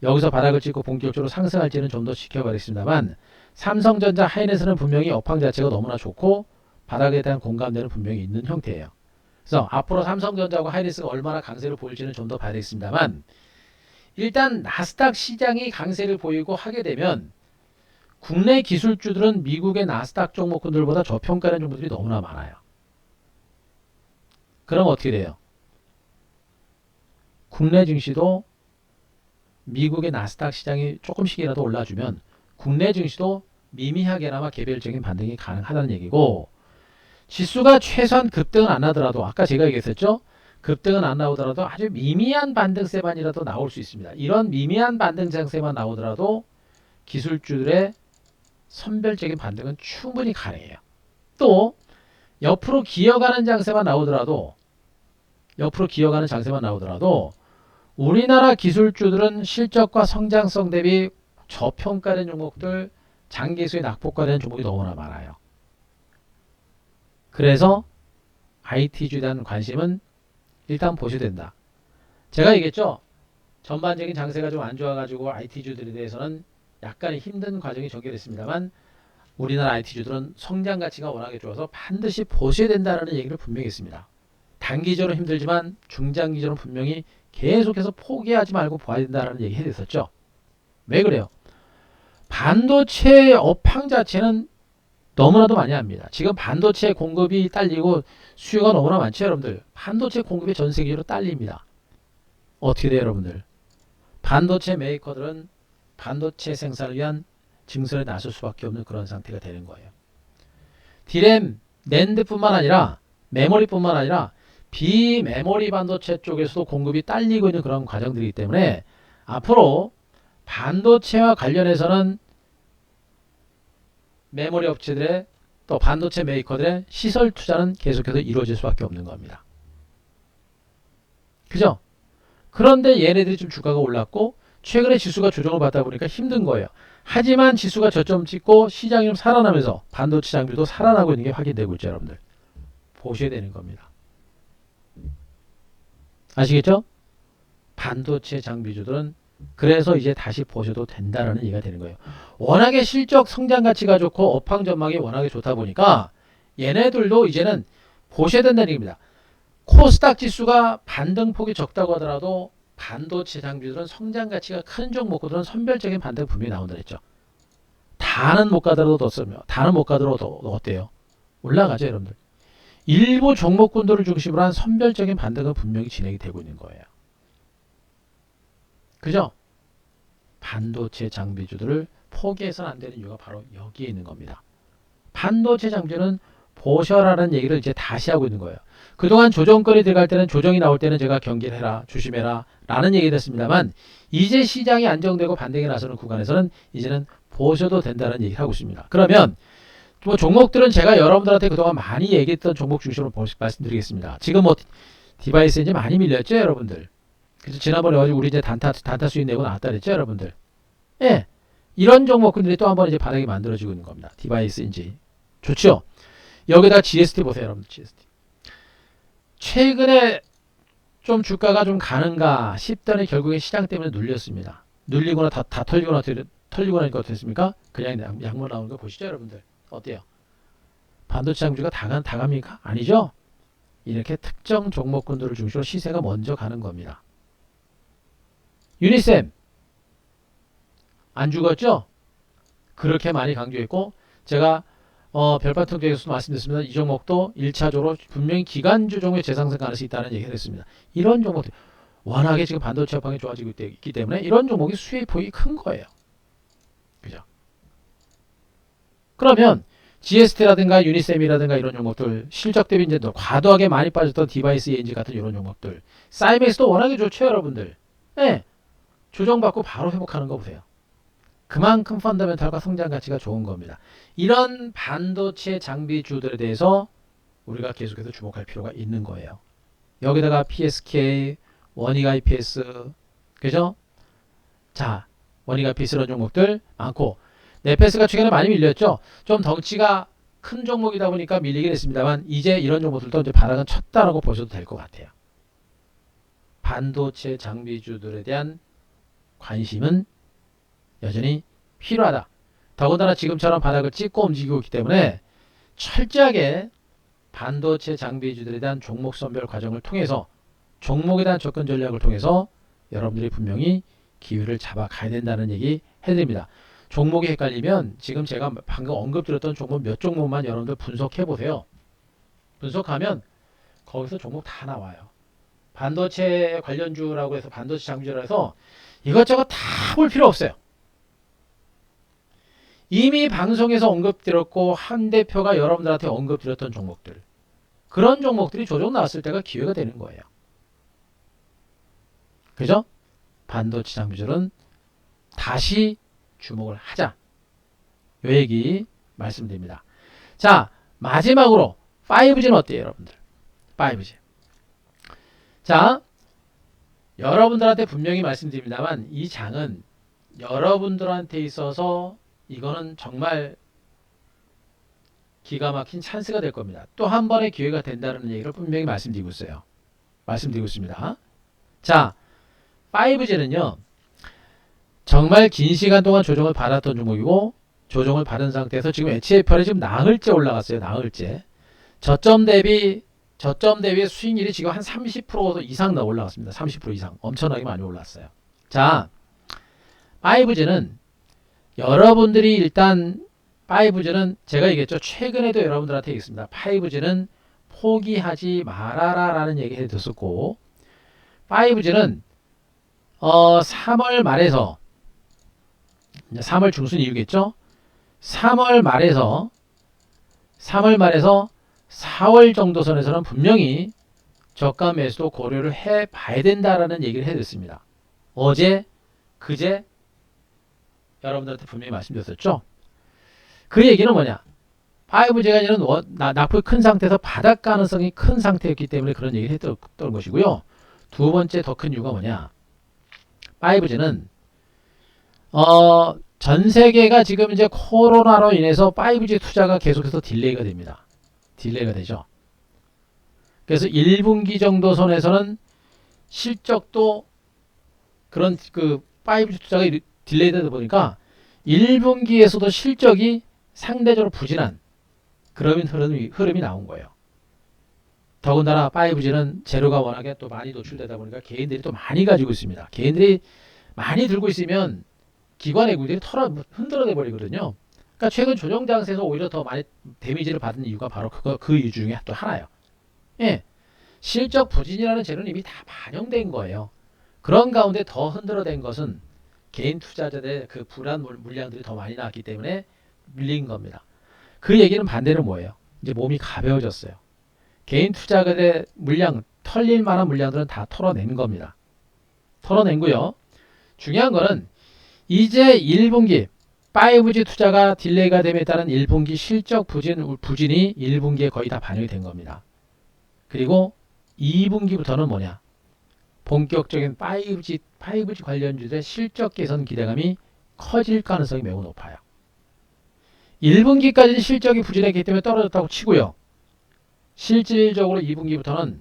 여기서 바닥을 찍고 본격적으로 상승할지는 좀 더 지켜봐야겠습니다만 삼성전자 하이넷은 분명히 업황 자체가 너무나 좋고 바닥에 대한 공감대는 분명히 있는 형태예요. 그래서 앞으로 삼성전자하고 하이닉스가 얼마나 강세를 보일지는 좀 더 봐야 되겠습니다만 일단 나스닥 시장이 강세를 보이고 하게 되면 국내 기술주들은 미국의 나스닥 종목군들보다 저평가된 종목들이 너무나 많아요. 그럼 어떻게 돼요? 국내 증시도 미국의 나스닥 시장이 조금씩이라도 올라주면 국내 증시도 미미하게나마 개별적인 반등이 가능하다는 얘기고 지수가 최소한 급등은 안 나더라도 아까 제가 얘기했었죠. 급등은 안 나오더라도 아주 미미한 반등세만이라도 나올 수 있습니다. 이런 미미한 반등 장세만 나오더라도 기술주들의 선별적인 반등은 충분히 가능해요. 또 옆으로 기어가는 장세만 나오더라도 우리나라 기술주들은 실적과 성장성 대비 저평가된 종목들 장기수에 낙폭과된 종목이 너무나 많아요. 그래서 IT주에 대한 관심은 일단 보셔야 된다. 제가 얘기했죠. 전반적인 장세가 좀 안 좋아가지고 IT주들에 대해서는 약간의 힘든 과정이 전개됐습니다만 우리나라 IT주들은 성장 가치가 워낙에 좋아서 반드시 보셔야 된다는 얘기를 분명히 했습니다. 단기적으로 힘들지만 중장기적으로 분명히 계속해서 포기하지 말고 봐야 된다는 얘기 해드렸었죠. 왜 그래요? 반도체 업황 자체는 너무나도 많이 합니다. 지금 반도체 공급이 딸리고 수요가 너무나 많죠, 여러분들. 반도체 공급이 전 세계적으로 딸립니다. 어떻게 돼요, 여러분들? 반도체 메이커들은 반도체 생산을 위한 증설에 나설 수밖에 없는 그런 상태가 되는 거예요. 디램, 낸드뿐만 아니라 메모리뿐만 아니라 비메모리 반도체 쪽에서도 공급이 딸리고 있는 그런 과정들이기 때문에 앞으로 반도체와 관련해서는 메모리 업체들의 또 반도체 메이커들의 시설 투자는 계속해서 이루어질 수밖에 없는 겁니다. 그죠? 그런데 얘네들이 좀 주가가 올랐고 최근에 지수가 조정을 받다 보니까 힘든 거예요. 하지만 지수가 저점 찍고 시장이 좀 살아나면서 반도체 장비도 살아나고 있는 게 확인되고 있죠, 여러분들. 보셔야 되는 겁니다. 아시겠죠? 반도체 장비주들은 그래서 이제 다시 보셔도 된다라는 얘기가 되는 거예요. 워낙에 실적 성장 가치가 좋고 업황 전망이 워낙에 좋다 보니까 얘네들도 이제는 보셔야 된다는 얘기입니다. 코스닥 지수가 반등폭이 적다고 하더라도 반도체 장비들은 성장 가치가 큰 종목들은 선별적인 반등 분명히 나온다 했죠. 다는 못 가더라도 어쩌며 다는 못 가더라도 어때요? 올라가죠, 여러분들. 일부 종목군들을 중심으로 한 선별적인 반등은 분명히 진행이 되고 있는 거예요. 그죠? 반도체 장비주들을 포기해서는 안 되는 이유가 바로 여기에 있는 겁니다. 반도체 장비는 보셔라는 얘기를 이제 다시 하고 있는 거예요. 그동안 조정거리 들어갈 때는 조정이 나올 때는 제가 경계를 해라, 조심해라 라는 얘기를 했습니다만 이제 시장이 안정되고 반등이 나서는 구간에서는 이제는 보셔도 된다는 얘기를 하고 있습니다. 그러면 뭐 종목들은 제가 여러분들한테 그동안 많이 얘기했던 종목 중심으로 말씀드리겠습니다. 지금 뭐 디바이스 이제 많이 밀렸죠, 여러분들. 그래서 지난번에 가지고 우리 이제 단타 수익 내고 나왔다 그랬죠, 여러분들. 예. 이런 종목들이 또 한 번 이제 바닥이 만들어지고 있는 겁니다. 디바이스인지. 좋죠? 여기다가 GST 보세요, 여러분들. GST. 최근에 좀 주가가 좀 가는가 싶더니 결국에 시장 때문에 눌렸습니다. 눌리거나 다 털리거나 하니까 어땠습니까? 그냥 양물 나오는 거 보시죠, 여러분들. 어때요? 반도체 장비가 다 갑니까? 아니죠? 이렇게 특정 종목군들을 중심으로 시세가 먼저 가는 겁니다. 유니셈 안 죽었죠? 그렇게 많이 강조했고 제가 별바통 쪽에서 말씀드렸습니다. 이 종목도 1차적으로 분명히 기간주 종목의 재상승 가능성이 있다는 얘기를 했습니다. 이런 종목들 워낙에 지금 반도체 업황이 좋아지고 있기 때문에 이런 종목이 수혜 폭이 큰 거예요. 그죠? 그러면 GST라든가 유니셈이라든가 이런 종목들 실적 대비 이제 과도하게 많이 빠졌던 디바이스 ENG 같은 이런 종목들 사이맥스도 워낙에 좋죠, 여러분들. 네. 조정받고 바로 회복하는 거 보세요. 그만큼 펀더멘탈과 성장 가치가 좋은 겁니다. 이런 반도체 장비주들에 대해서 우리가 계속해서 주목할 필요가 있는 거예요. 여기다가 PSK, 원익 IPS, 그죠? 자, 원익 IPS 이런 종목들 많고 네페스가 최근에 많이 밀렸죠. 좀 덩치가 큰 종목이다 보니까 밀리긴 했습니다만 이제 이런 종목들도 이제 바닥은 쳤다라고 보셔도 될 것 같아요. 반도체 장비주들에 대한 관심은 여전히 필요하다. 더군다나 지금처럼 바닥을 찍고 움직이고 있기 때문에 철저하게 반도체 장비주들에 대한 종목 선별 과정을 통해서 종목에 대한 접근 전략을 통해서 여러분들이 분명히 기회를 잡아가야 된다는 얘기 해드립니다. 종목이 헷갈리면 지금 제가 방금 언급드렸던 종목 몇 종목만 여러분들 분석해 보세요. 분석하면 거기서 종목 다 나와요. 반도체 관련주라고 해서 반도체 장비주라고 해서 이것저것 다 볼 필요 없어요. 이미 방송에서 언급드렸고 한 대표가 여러분들한테 언급드렸던 종목들 그런 종목들이 조정 나왔을 때가 기회가 되는 거예요. 그죠? 반도체 장비주는 다시 주목을 하자. 요 얘기 말씀드립니다. 자, 마지막으로 5G는 어때요, 여러분들? 5G. 자, 여러분들한테 분명히 말씀드립니다만 이 장은 여러분들한테 있어서 이거는 정말 기가 막힌 찬스가 될 겁니다. 또 한 번의 기회가 된다는 얘기를 분명히 말씀드리고 있어요. 말씀드리고 있습니다. 자, 5G는요. 정말 긴 시간 동안 조정을 받았던 종목이고 조정을 받은 상태에서 지금 HFR이 지금 나흘째 올라갔어요. 나흘째. 저점 대비 수익률이 지금 한 30% 이상 올라갔습니다. 30% 이상. 엄청나게 많이 올랐어요. 자, 5G는 여러분들이 일단 5G는 제가 얘기했죠. 최근에도 여러분들한테 얘기했습니다. 5G는 포기하지 말아라 라는 얘기 해뒀었고 5G는 3월 말에서 3월 중순 이후겠죠. 3월 말에서 4월 정도 선에서는 분명히 저가 매수도 고려를 해봐야 된다라는 얘기를 해드렸습니다. 어제, 그제 여러분들한테 분명히 말씀드렸었죠. 그 얘기는 뭐냐? 5G가 아니라 낙폭이 큰 상태에서 바닥 가능성이 큰 상태였기 때문에 그런 얘기를 했던 것이고요. 두 번째 더 큰 이유가 뭐냐? 5G는 전 세계가 지금 이제 코로나로 인해서 5G 투자가 계속해서 딜레이가 됩니다. 딜레이가 되죠. 그래서 1분기 정도 선에서는 실적도 그런 그 5G 투자가 딜레이 되다 보니까 1분기에서도 실적이 상대적으로 부진한 그런 흐름이 나온 거예요. 더군다나 5G는 재료가 워낙에 또 많이 노출되다 보니까 개인들이 또 많이 가지고 있습니다. 개인들이 많이 들고 있으면 기관 에quity 흔들어내 버리거든요. 그러니까 최근 조정 장세에서 오히려 더 많이 데미지를 받은 이유가 바로 그 이유 중에 또 하나예요. 예, 실적 부진이라는 재료는 이미 다 반영된 거예요. 그런 가운데 더 흔들어댄 것은 개인 투자자들의 그 불안 물량들이 더 많이 나왔기 때문에 밀린 겁니다. 그 얘기는 반대로 뭐예요? 이제 몸이 가벼워졌어요. 개인 투자자들의 물량, 털릴 만한 물량들은 다 털어낸 겁니다. 털어낸고요. 중요한 거는 이제 1분기 5G 투자가 딜레이가 됨에 따른 1분기 실적 부진이 1분기에 거의 다 반영이 된 겁니다. 그리고 2분기부터는 뭐냐? 본격적인 5G 관련주들의 실적 개선 기대감이 커질 가능성이 매우 높아요. 1분기까지는 실적이 부진했기 때문에 떨어졌다고 치고요. 실질적으로 2분기부터는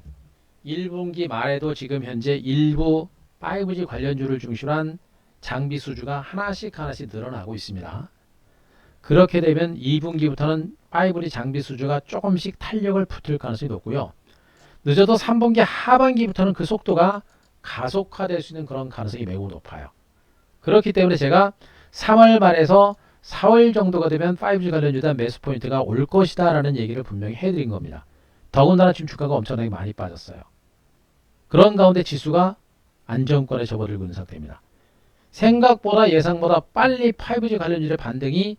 1분기 말에도 지금 현재 일부 5G 관련주를 중심으로 한 장비 수주가 하나씩 늘어나고 있습니다. 그렇게 되면 2분기부터는 5G 장비 수주가 조금씩 탄력을 붙을 가능성이 높고요. 늦어도 3분기 하반기부터는 그 속도가 가속화될 수 있는 그런 가능성이 매우 높아요. 그렇기 때문에 제가 3월 말에서 4월 정도가 되면 5G 관련주다 매수 포인트가 올 것이다 라는 얘기를 분명히 해드린 겁니다. 더군다나 지금 주가가 엄청나게 많이 빠졌어요. 그런 가운데 지수가 안정권에 접어들고 있는 상태입니다. 생각보다 예상보다 빨리 5G 관련주의 반등이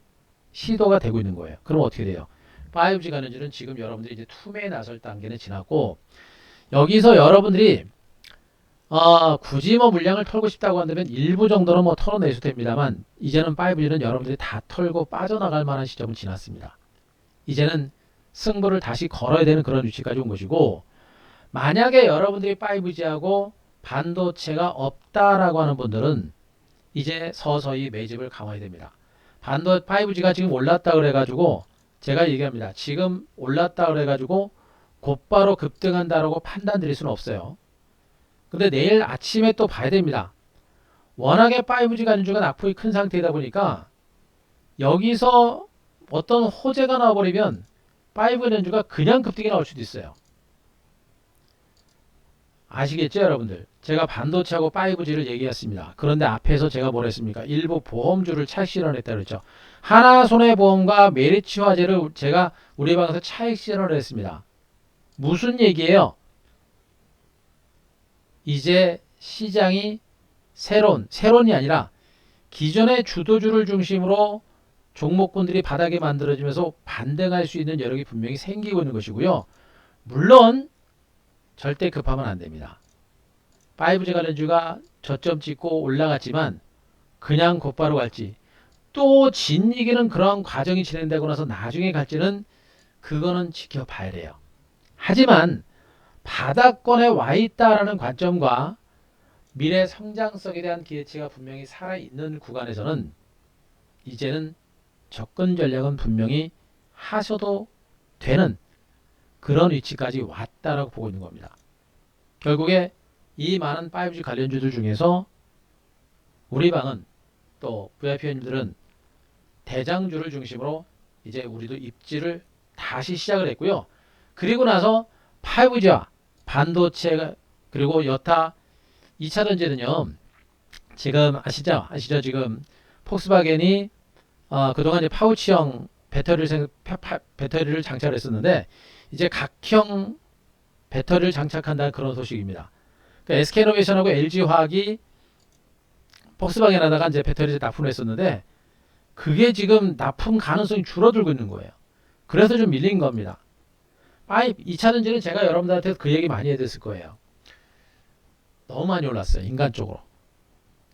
시도가 되고 있는 거예요. 그럼 어떻게 돼요? 5G 관련주는 지금 여러분들이 이제 투매에 나설 단계는 지났고 여기서 여러분들이 굳이 뭐 물량을 털고 싶다고 한다면 일부 정도는 뭐 털어내셔도 됩니다만 이제는 5G는 여러분들이 다 털고 빠져나갈 만한 시점은 지났습니다. 이제는 승부를 다시 걸어야 되는 그런 위치까지 온 것이고 만약에 여러분들이 5G하고 반도체가 없다라고 하는 분들은 이제 서서히 매집을 강화해야 됩니다. 5G가 지금 올랐다 그래가지고 제가 얘기합니다. 지금 올랐다 그래가지고 곧바로 급등한다라고 판단 드릴 수는 없어요. 근데 내일 아침에 또 봐야 됩니다. 워낙에 5G 관련주가 낙폭이 큰 상태이다 보니까 여기서 어떤 호재가 나와버리면 5G 관련주가 그냥 급등이 나올 수도 있어요. 아시겠죠 여러분들? 제가 반도체하고 5G를 얘기했습니다. 그런데 앞에서 제가 뭐라 했습니까? 일부 보험주를 차익 실현했다 그랬죠. 하나손해보험과 메리츠화재를 제가 우리 방에서 차익 실현을 했습니다. 무슨 얘기예요? 이제 시장이 새론이 아니라 기존의 주도주를 중심으로 종목군들이 바닥에 만들어지면서 반등할 수 있는 여력이 분명히 생기고 있는 것이고요. 물론 절대 급하면 안 됩니다. 5G 관련주가 저점 찍고 올라갔지만 그냥 곧바로 갈지 또 진이기는 그런 과정이 진행되고 나서 나중에 갈지는 그거는 지켜봐야 돼요. 하지만 바닥권에 와 있다라는 관점과 미래 성장성에 대한 기대치가 분명히 살아있는 구간에서는 이제는 접근 전략은 분명히 하셔도 되는 그런 위치까지 왔다라고 보고 있는 겁니다. 결국에 이 많은 5G 관련주들 중에서 우리 방은 또 VIP님들은 대장주를 중심으로 이제 우리도 입지를 다시 시작을 했고요. 그리고 나서 5G와 반도체가 그리고 여타 2차 전지는요. 지금 아시죠? 지금 폭스바겐이 그동안 이제 파우치형 배터리를 장착했었는데 이제 각형 배터리를 장착한다는 그런 소식입니다. 그러니까 SK이노베이션하고 LG화학이 폭스바겐에다가 이제 배터리를 납품을 했었는데 그게 지금 납품 가능성이 줄어들고 있는 거예요. 그래서 좀 밀린 겁니다. 2차 전지는 제가 여러분들한테 그 얘기 많이 해드렸을 거예요. 너무 많이 올랐어요. 인간적으로.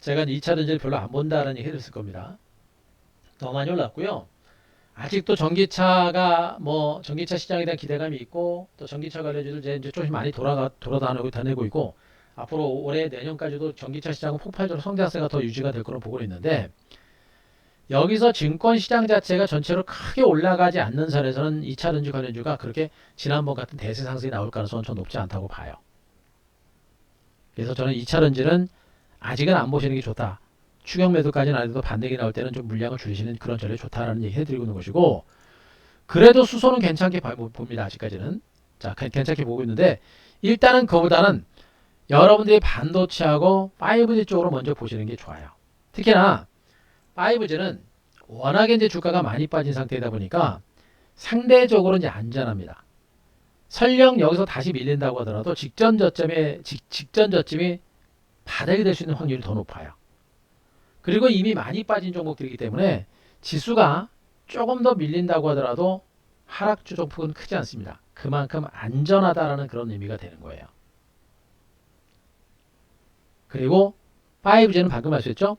제가 2차 전지를 별로 안 본다는 얘기 해드렸을 겁니다. 너무 많이 올랐고요. 아직도 전기차 시장에 대한 기대감이 있고 또 전기차 관련주들 이제 조금 많이 돌아다니고 있고 앞으로 올해 내년까지도 전기차 시장은 폭발적으로 성장세가 더 유지가 될 거로 보고 있는데 여기서 증권 시장 자체가 전체로 크게 올라가지 않는 선에서는 2차 전지 관련주가 그렇게 지난번 같은 대세 상승이 나올 가능성은 전 높지 않다고 봐요. 그래서 저는 2차 전지는 아직은 안 보시는 게 좋다. 추격 매도까지는 안 해도 반등이 나올 때는 좀 물량을 줄이시는 그런 전략이 좋다라는 얘기 해드리고 있는 것이고 그래도 수소는 괜찮게 봅니다. 아직까지는. 자, 괜찮게 보고 있는데 일단은 그거보다는 여러분들이 반도체하고 5G 쪽으로 먼저 보시는 게 좋아요. 특히나 5G는 워낙에 이제 주가가 많이 빠진 상태이다 보니까 상대적으로 이제 안전합니다. 설령 여기서 다시 밀린다고 하더라도 직전 저점이 바닥이 될 수 있는 확률이 더 높아요. 그리고 이미 많이 빠진 종목들이기 때문에 지수가 조금 더 밀린다고 하더라도 하락 주종폭은 크지 않습니다. 그만큼 안전하다라는 그런 의미가 되는 거예요. 그리고 5G는 방금 말씀했죠.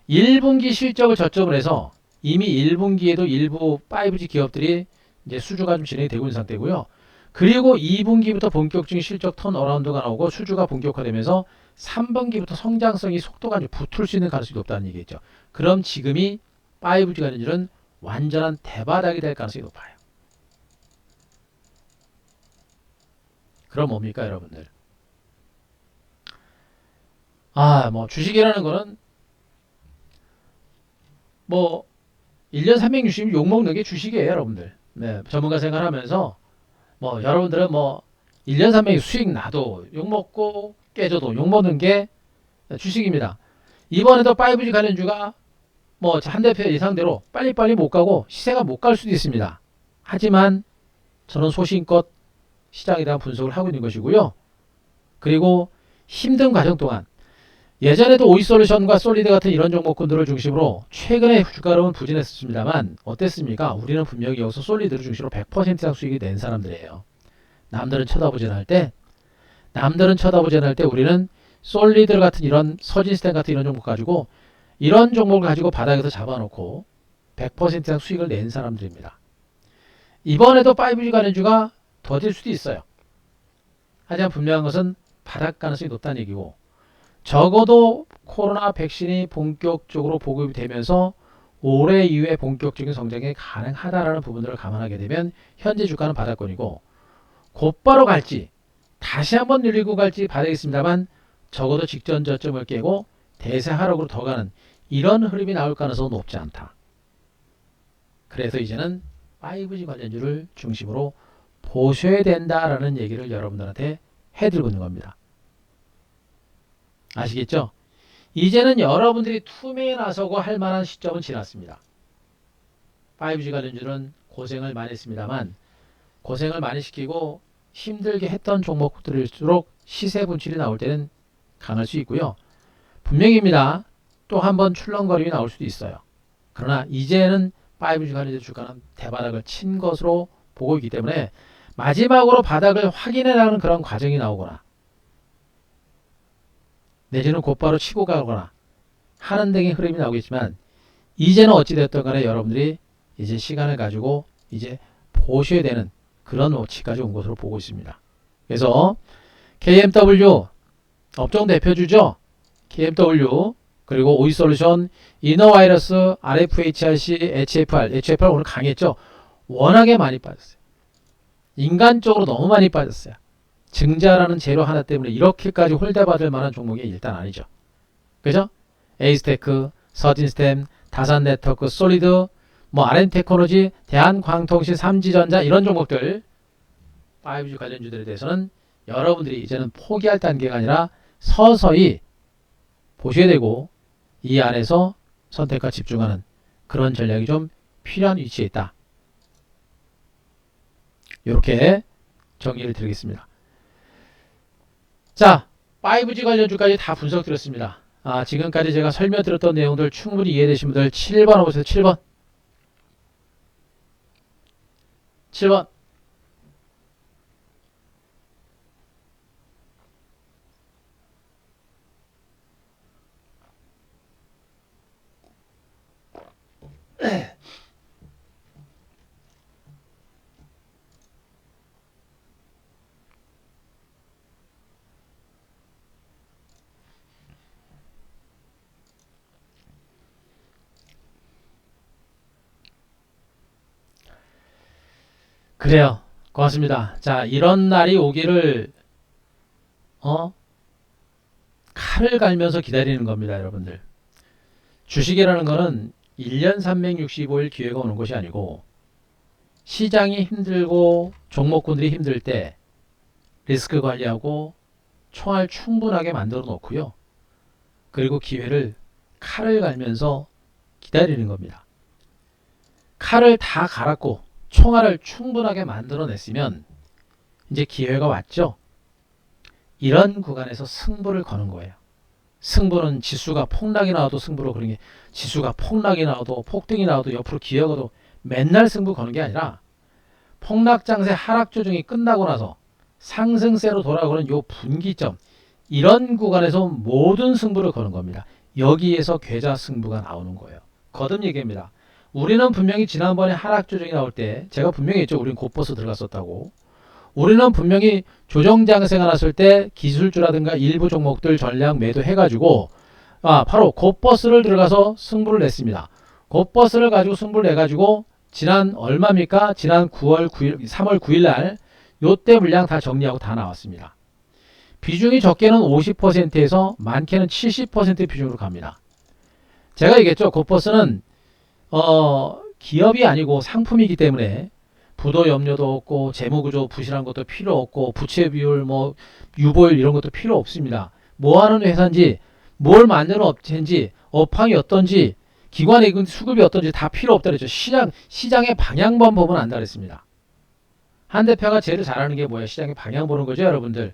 1분기 실적을 저점을 해서 이미 1분기에도 일부 5G 기업들이 이제 수주가 좀 진행이 되고 있는 상태고요. 그리고 2분기부터 본격적인 실적 턴어라운드가 나오고 수주가 본격화되면서 3분기부터 성장성이 속도가 붙을 수 있는 가능성이 높다는 얘기겠죠. 그럼 지금이 5G 관련주는 완전한 대바닥이 될 가능성이 높아요. 그럼 뭡니까 여러분들? 주식이라는 거는 1년 360일 욕먹는 게 주식이에요 여러분들. 네, 전문가 생활하면서 여러분들은 1년 300일 수익 나도 욕먹고 깨져도 욕먹는 게 주식입니다. 이번에도 5G 관련주가 한 대표 예상대로 빨리빨리 못 가고 시세가 못 갈 수도 있습니다. 하지만 저는 소신껏 시장에 대한 분석을 하고 있는 것이고요. 그리고 힘든 과정 동안 예전에도 오이솔루션과 솔리드 같은 이런 종목군들을 중심으로 최근에 주가로는 부진했습니다만 어땠습니까? 우리는 분명히 여기서 솔리드를 중심으로 100% 이상 수익이 낸 사람들이에요. 남들은 쳐다보지 않을 때 우리는 솔리드 같은 이런 서진스템 같은 이런 종목 가지고 이런 종목을 가지고 바닥에서 잡아놓고 100% 이상 수익을 낸 사람들입니다. 이번에도 5G 관련주가 더딜 수도 있어요. 하지만 분명한 것은 바닥 가능성이 높다는 얘기고 적어도 코로나 백신이 본격적으로 보급이 되면서 올해 이후에 본격적인 성장이 가능하다라는 부분들을 감안하게 되면 현재 주가는 바닥권이고 곧바로 갈지 다시 한번 늘리고 갈지 봐야겠습니다만 적어도 직전 저점을 깨고 대세 하락으로 더 가는 이런 흐름이 나올 가능성은 높지 않다. 그래서 이제는 5G 관련주를 중심으로 보셔야 된다라는 얘기를 여러분들한테 해드리고 있는 겁니다. 아시겠죠? 이제는 여러분들이 투매에 나서고 할 만한 시점은 지났습니다. 5G 관련주는 고생을 많이 했습니다만 고생을 많이 시키고 힘들게 했던 종목들일수록 시세 분출이 나올 때는 강할 수 있고요. 분명입니다. 또 한 번 출렁거림이 나올 수도 있어요. 그러나 이제는 5G 관련주 주가는 대바닥을 친 것으로 보고 있기 때문에 마지막으로 바닥을 확인해 나가는 그런 과정이 나오거나 내지는 곧바로 치고 가거나 하는 등의 흐름이 나오겠지만 이제는 어찌됐든 간에 여러분들이 이제 시간을 가지고 이제 보셔야 되는 그런 위치까지 온 것으로 보고 있습니다. 그래서 KMW 업종 대표주죠. KMW 그리고 오이솔루션, 이너바이러스, RFHRC, HFR 오늘 강했죠. 워낙에 많이 빠졌어요. 인간적으로 너무 많이 빠졌어요. 증자라는 재료 하나 때문에 이렇게까지 홀대받을 만한 종목이 일단 아니죠. 그죠? 에이스테크, 서진스템, 다산네트워크, 솔리드, RM테크놀로지, 대한광통신, 삼지전자 이런 종목들 5G 관련주들에 대해서는 여러분들이 이제는 포기할 단계가 아니라 서서히 보셔야 되고 이 안에서 선택과 집중하는 그런 전략이 좀 필요한 위치에 있다. 이렇게 정리를 드리겠습니다. 자, 5G 관련주까지 다 분석드렸습니다. 지금까지 제가 설명드렸던 내용들 충분히 이해되신 분들 7번 와보세요. 7번. 7번. 그래요. 고맙습니다. 자, 이런 날이 오기를 어? 칼을 갈면서 기다리는 겁니다, 여러분들. 주식이라는 거는 1년 365일 기회가 오는 것이 아니고 시장이 힘들고 종목군들이 힘들 때 리스크 관리하고 총알 충분하게 만들어 놓고요. 그리고 기회를 칼을 갈면서 기다리는 겁니다. 칼을 다 갈았고 총알을 충분하게 만들어 냈으면 이제 기회가 왔죠. 이런 구간에서 승부를 거는 거예요. 승부는 지수가 폭락이 나와도 승부로 그런 게 지수가 폭락이 나와도 폭등이 나와도 옆으로 기어가도 맨날 승부 거는 게 아니라 폭락 장세 하락 조정이 끝나고 나서 상승세로 돌아오는 요 분기점 이런 구간에서 모든 승부를 거는 겁니다. 여기에서 계좌 승부가 나오는 거예요. 거듭 얘기합니다. 우리는 분명히 지난번에 하락 조정이 나올 때 제가 분명히 했죠. 우리는 곧버스 들어갔었다고. 우리는 분명히 조정 장세가 났을 때 기술주라든가 일부 종목들 전략 매도 해가지고 바로 곧버스를 들어가서 승부를 냈습니다. 곧버스를 가지고 승부를 내가지고 지난 얼마입니까? 지난 9월 9일, 3월 9일 날 요때 물량 다 정리하고 다 나왔습니다. 비중이 적게는 50%에서 많게는 70% 비중으로 갑니다. 제가 얘기했죠. 곧버스는 기업이 아니고 상품이기 때문에 부도 염려도 없고 재무구조 부실한 것도 필요 없고 부채 비율 유보율 이런 것도 필요 없습니다. 뭐 하는 회사인지 뭘 만드는 업체인지 업황이 어떤지 기관의 수급이 어떤지 다 필요 없다 그랬죠. 시장의 방향만 보면 안다 그랬습니다. 한 대표가 제일 잘하는 게 뭐예요? 시장의 방향 보는 거죠, 여러분들.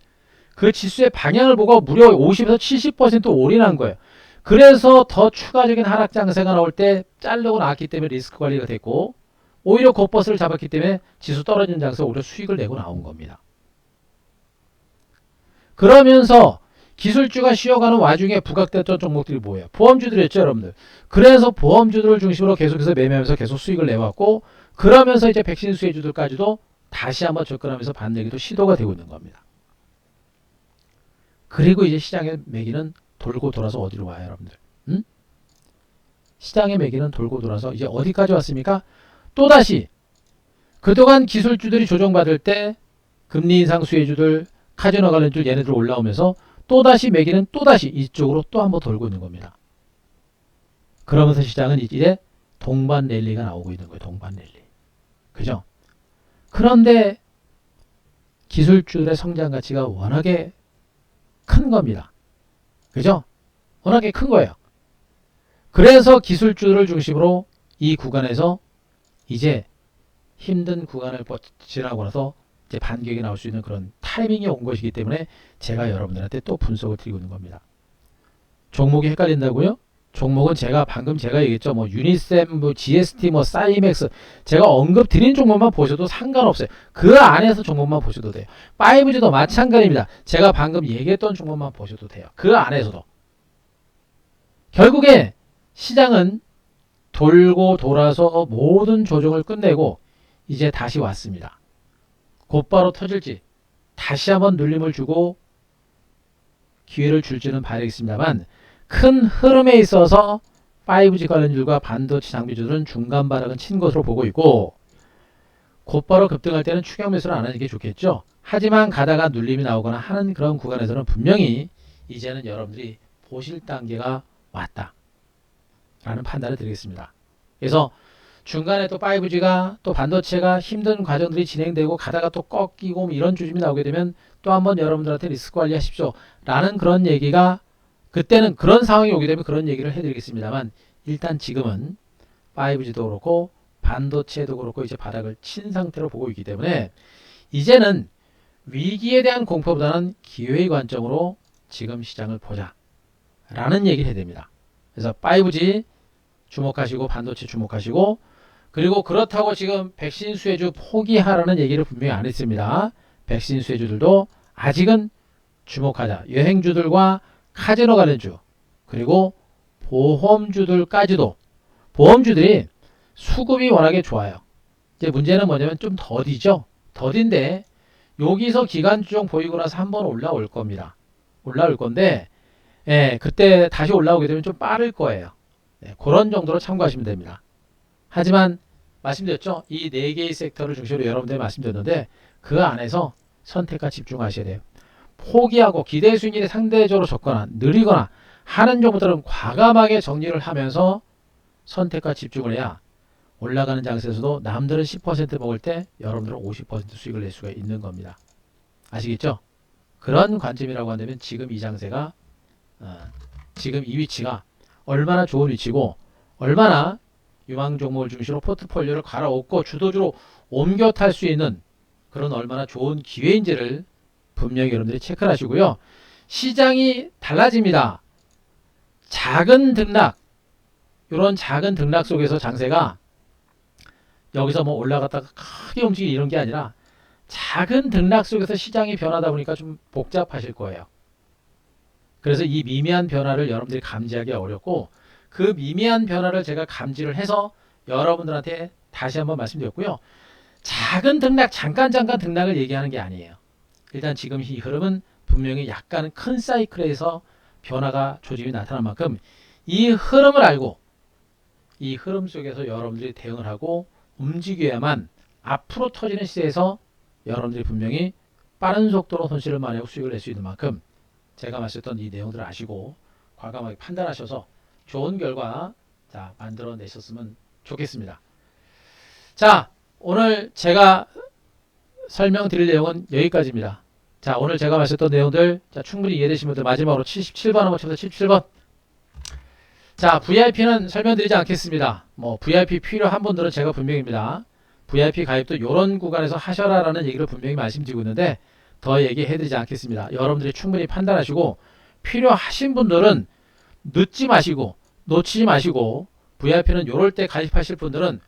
그 지수의 방향을 보고 무려 50에서 70% 올인한 거예요. 그래서 더 추가적인 하락 장세가 나올 때 자르고 나왔기 때문에 리스크 관리가 됐고 오히려 곧버스를 잡았기 때문에 지수 떨어진 장세 오히려 수익을 내고 나온 겁니다. 그러면서 기술주가 쉬어가는 와중에 부각됐던 종목들이 뭐예요? 보험주들이었죠, 여러분들. 그래서 보험주들을 중심으로 계속해서 매매하면서 계속 수익을 내왔고 그러면서 이제 백신 수혜주들까지도 다시 한번 접근하면서 반대기도 시도가 되고 있는 겁니다. 그리고 이제 시장의 매기는 돌고 돌아서 어디로 와요, 여러분들? 시장의 매기는 돌고 돌아서 이제 어디까지 왔습니까? 또다시 그동안 기술주들이 조정받을 때 금리 인상 수혜주들, 카지노 관련주 얘네들 올라오면서 또다시 매기는 또다시 이쪽으로 또 한번 돌고 있는 겁니다. 그러면서 시장은 이제 동반 랠리가 나오고 있는 거예요. 동반 랠리. 그죠? 그런데 기술주들의 성장 가치가 워낙에 큰 겁니다. 그죠? 워낙에 큰 거예요. 그래서 기술주를 중심으로 이 구간에서 이제 힘든 구간을 지나고 나서 이제 반격이 나올 수 있는 그런 타이밍이 온 것이기 때문에 제가 여러분들한테 또 분석을 드리고 있는 겁니다. 종목이 헷갈린다고요? 종목은 방금 제가 얘기했죠. 유니셈, GST, 사이맥스 제가 언급 드린 종목만 보셔도 상관없어요. 그 안에서 종목만 보셔도 돼요. 5G도 마찬가지입니다. 제가 방금 얘기했던 종목만 보셔도 돼요. 그 안에서도. 결국에 시장은 돌고 돌아서 모든 조정을 끝내고 이제 다시 왔습니다. 곧바로 터질지 다시 한번 눌림을 주고 기회를 줄지는 봐야겠습니다만 큰 흐름에 있어서 5G 관련주들과 반도체 장비주들은 중간 바닥은 친 것으로 보고 있고 곧바로 급등할 때는 추격 매수를 안 하는 게 좋겠죠. 하지만 가다가 눌림이 나오거나 하는 그런 구간에서는 분명히 이제는 여러분들이 보실 단계가 왔다 라는 판단을 드리겠습니다. 그래서 중간에 또 5G가 또 반도체가 힘든 과정들이 진행되고 가다가 또 꺾이고 이런 주심이 나오게 되면 또 한번 여러분들한테 리스크 관리하십시오 라는 그런 얘기가 그때는 그런 상황이 오게 되면 그런 얘기를 해드리겠습니다만 일단 지금은 5G도 그렇고 반도체도 그렇고 이제 바닥을 친 상태로 보고 있기 때문에 이제는 위기에 대한 공포보다는 기회의 관점으로 지금 시장을 보자 라는 얘기를 해야 됩니다. 그래서 5G 주목하시고 반도체 주목하시고, 그리고 그렇다고 지금 백신 수혜주 포기하라는 얘기를 분명히 안 했습니다. 백신 수혜주들도 아직은 주목하자. 여행주들과 카지노 관련주, 그리고 보험주들까지도. 보험주들이 수급이 워낙에 좋아요. 이제 문제는 뭐냐면 좀 더디죠. 더딘데 여기서 기간주종 보이고 나서 한번 올라올 겁니다. 올라올 건데, 예, 그때 다시 올라오게 되면 좀 빠를 거예요. 네, 그런 정도로 참고하시면 됩니다. 하지만 말씀드렸죠. 이 네 개의 섹터를 중심으로 여러분들 말씀드렸는데 그 안에서 선택과 집중하셔야 돼요. 포기하고 기대 수익률이 상대적으로 적거나 느리거나 하는 종목들은 과감하게 정리를 하면서 선택과 집중을 해야 올라가는 장세에서도 남들은 10% 먹을 때 여러분들은 50% 수익을 낼 수가 있는 겁니다. 아시겠죠? 그런 관점이라고 한다면 지금 이 장세가 지금 이 위치가 얼마나 좋은 위치고 얼마나 유망 종목을 중심으로 포트폴리오를 갈아엎고 주도주로 옮겨 탈 수 있는 그런 얼마나 좋은 기회인지를 분명히 여러분들이 체크를 하시고요. 시장이 달라집니다. 작은 등락, 이런 작은 등락 속에서 장세가 여기서 뭐 올라갔다가 크게 움직이는 이런 게 아니라 작은 등락 속에서 시장이 변하다 보니까 좀 복잡하실 거예요. 그래서 이 미미한 변화를 여러분들이 감지하기 어렵고, 그 미미한 변화를 제가 감지를 해서 여러분들한테 다시 한번 말씀드렸고요. 작은 등락, 잠깐 등락을 얘기하는 게 아니에요. 일단 지금 이 흐름은 분명히 약간 큰 사이클에서 변화가 조짐이 나타난 만큼 이 흐름을 알고 이 흐름 속에서 여러분들이 대응을 하고 움직여야만 앞으로 터지는 시대에서 여러분들이 분명히 빠른 속도로 손실을 만회하고 수익을 낼 수 있는 만큼 제가 말씀했던 이 내용들을 아시고 과감하게 판단하셔서 좋은 결과 만들어내셨으면 좋겠습니다. 자, 오늘 제가 설명드릴 내용은 여기까지입니다. 자, 오늘 제가 말씀했던 내용들 충분히 이해되신 분들 마지막으로 77번 한번 쳐서 77번. 자, VIP는 설명드리지 않겠습니다. 뭐 VIP 필요한 분들은 제가 분명입니다. VIP 가입도 이런 구간에서 하셔라라는 얘기를 분명히 말씀드리고 있는데 더 얘기해드리지 않겠습니다. 여러분들이 충분히 판단하시고 필요하신 분들은 늦지 마시고 놓치지 마시고, VIP는 요럴 때 가입하실 분들은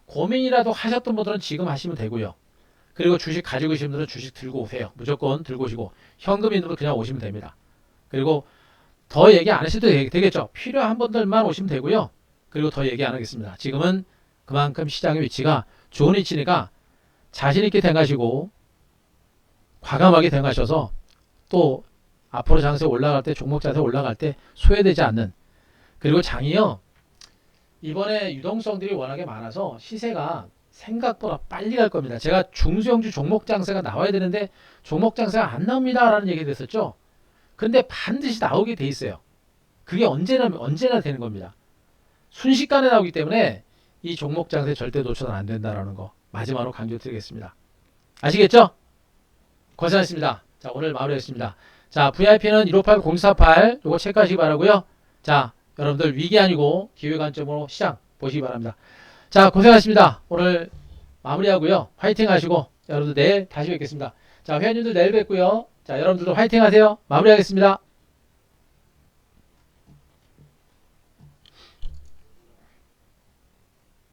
고민이라도 하셨던 분들은 지금 하시면 되고요. 그리고 주식 가지고 계신 분들은 주식 들고 오세요. 무조건 들고 오시고 현금 있는 분 그냥 오시면 됩니다. 그리고 더 얘기 안 하셔도 되겠죠. 필요한 분들만 오시면 되고요. 그리고 더 얘기 안 하겠습니다. 지금은 그만큼 시장의 위치가 좋은 위치니까 자신있게 대응하시고 과감하게 대응하셔서 또 앞으로 장세 올라갈 때, 종목 자세 올라갈 때 소외되지 않는, 그리고 장이요 이번에 유동성들이 워낙에 많아서 시세가 생각보다 빨리 갈 겁니다. 제가 중소형주 종목 장세가 나와야 되는데 종목 장세가 안 나옵니다 라는 얘기 됐었죠. 근데 반드시 나오게 돼 있어요. 그게 언제나 되는 겁니다. 순식간에 나오기 때문에 이 종목 장세 절대 놓쳐서는 안 된다라는 거 마지막으로 강조드리겠습니다. 아시겠죠? 고생하셨습니다. 자, 오늘 마무리하겠습니다. 자, VIP는 158048 요거 체크하시기 바라고요. 자, 여러분들 위기 아니고 기회 관점으로 시장 보시기 바랍니다. 자, 고생하셨습니다. 오늘 마무리하고요. 화이팅 하시고 여러분들 내일 다시 뵙겠습니다. 자, 회원님들 내일 뵙고요. 자, 여러분들도 화이팅 하세요. 마무리하겠습니다.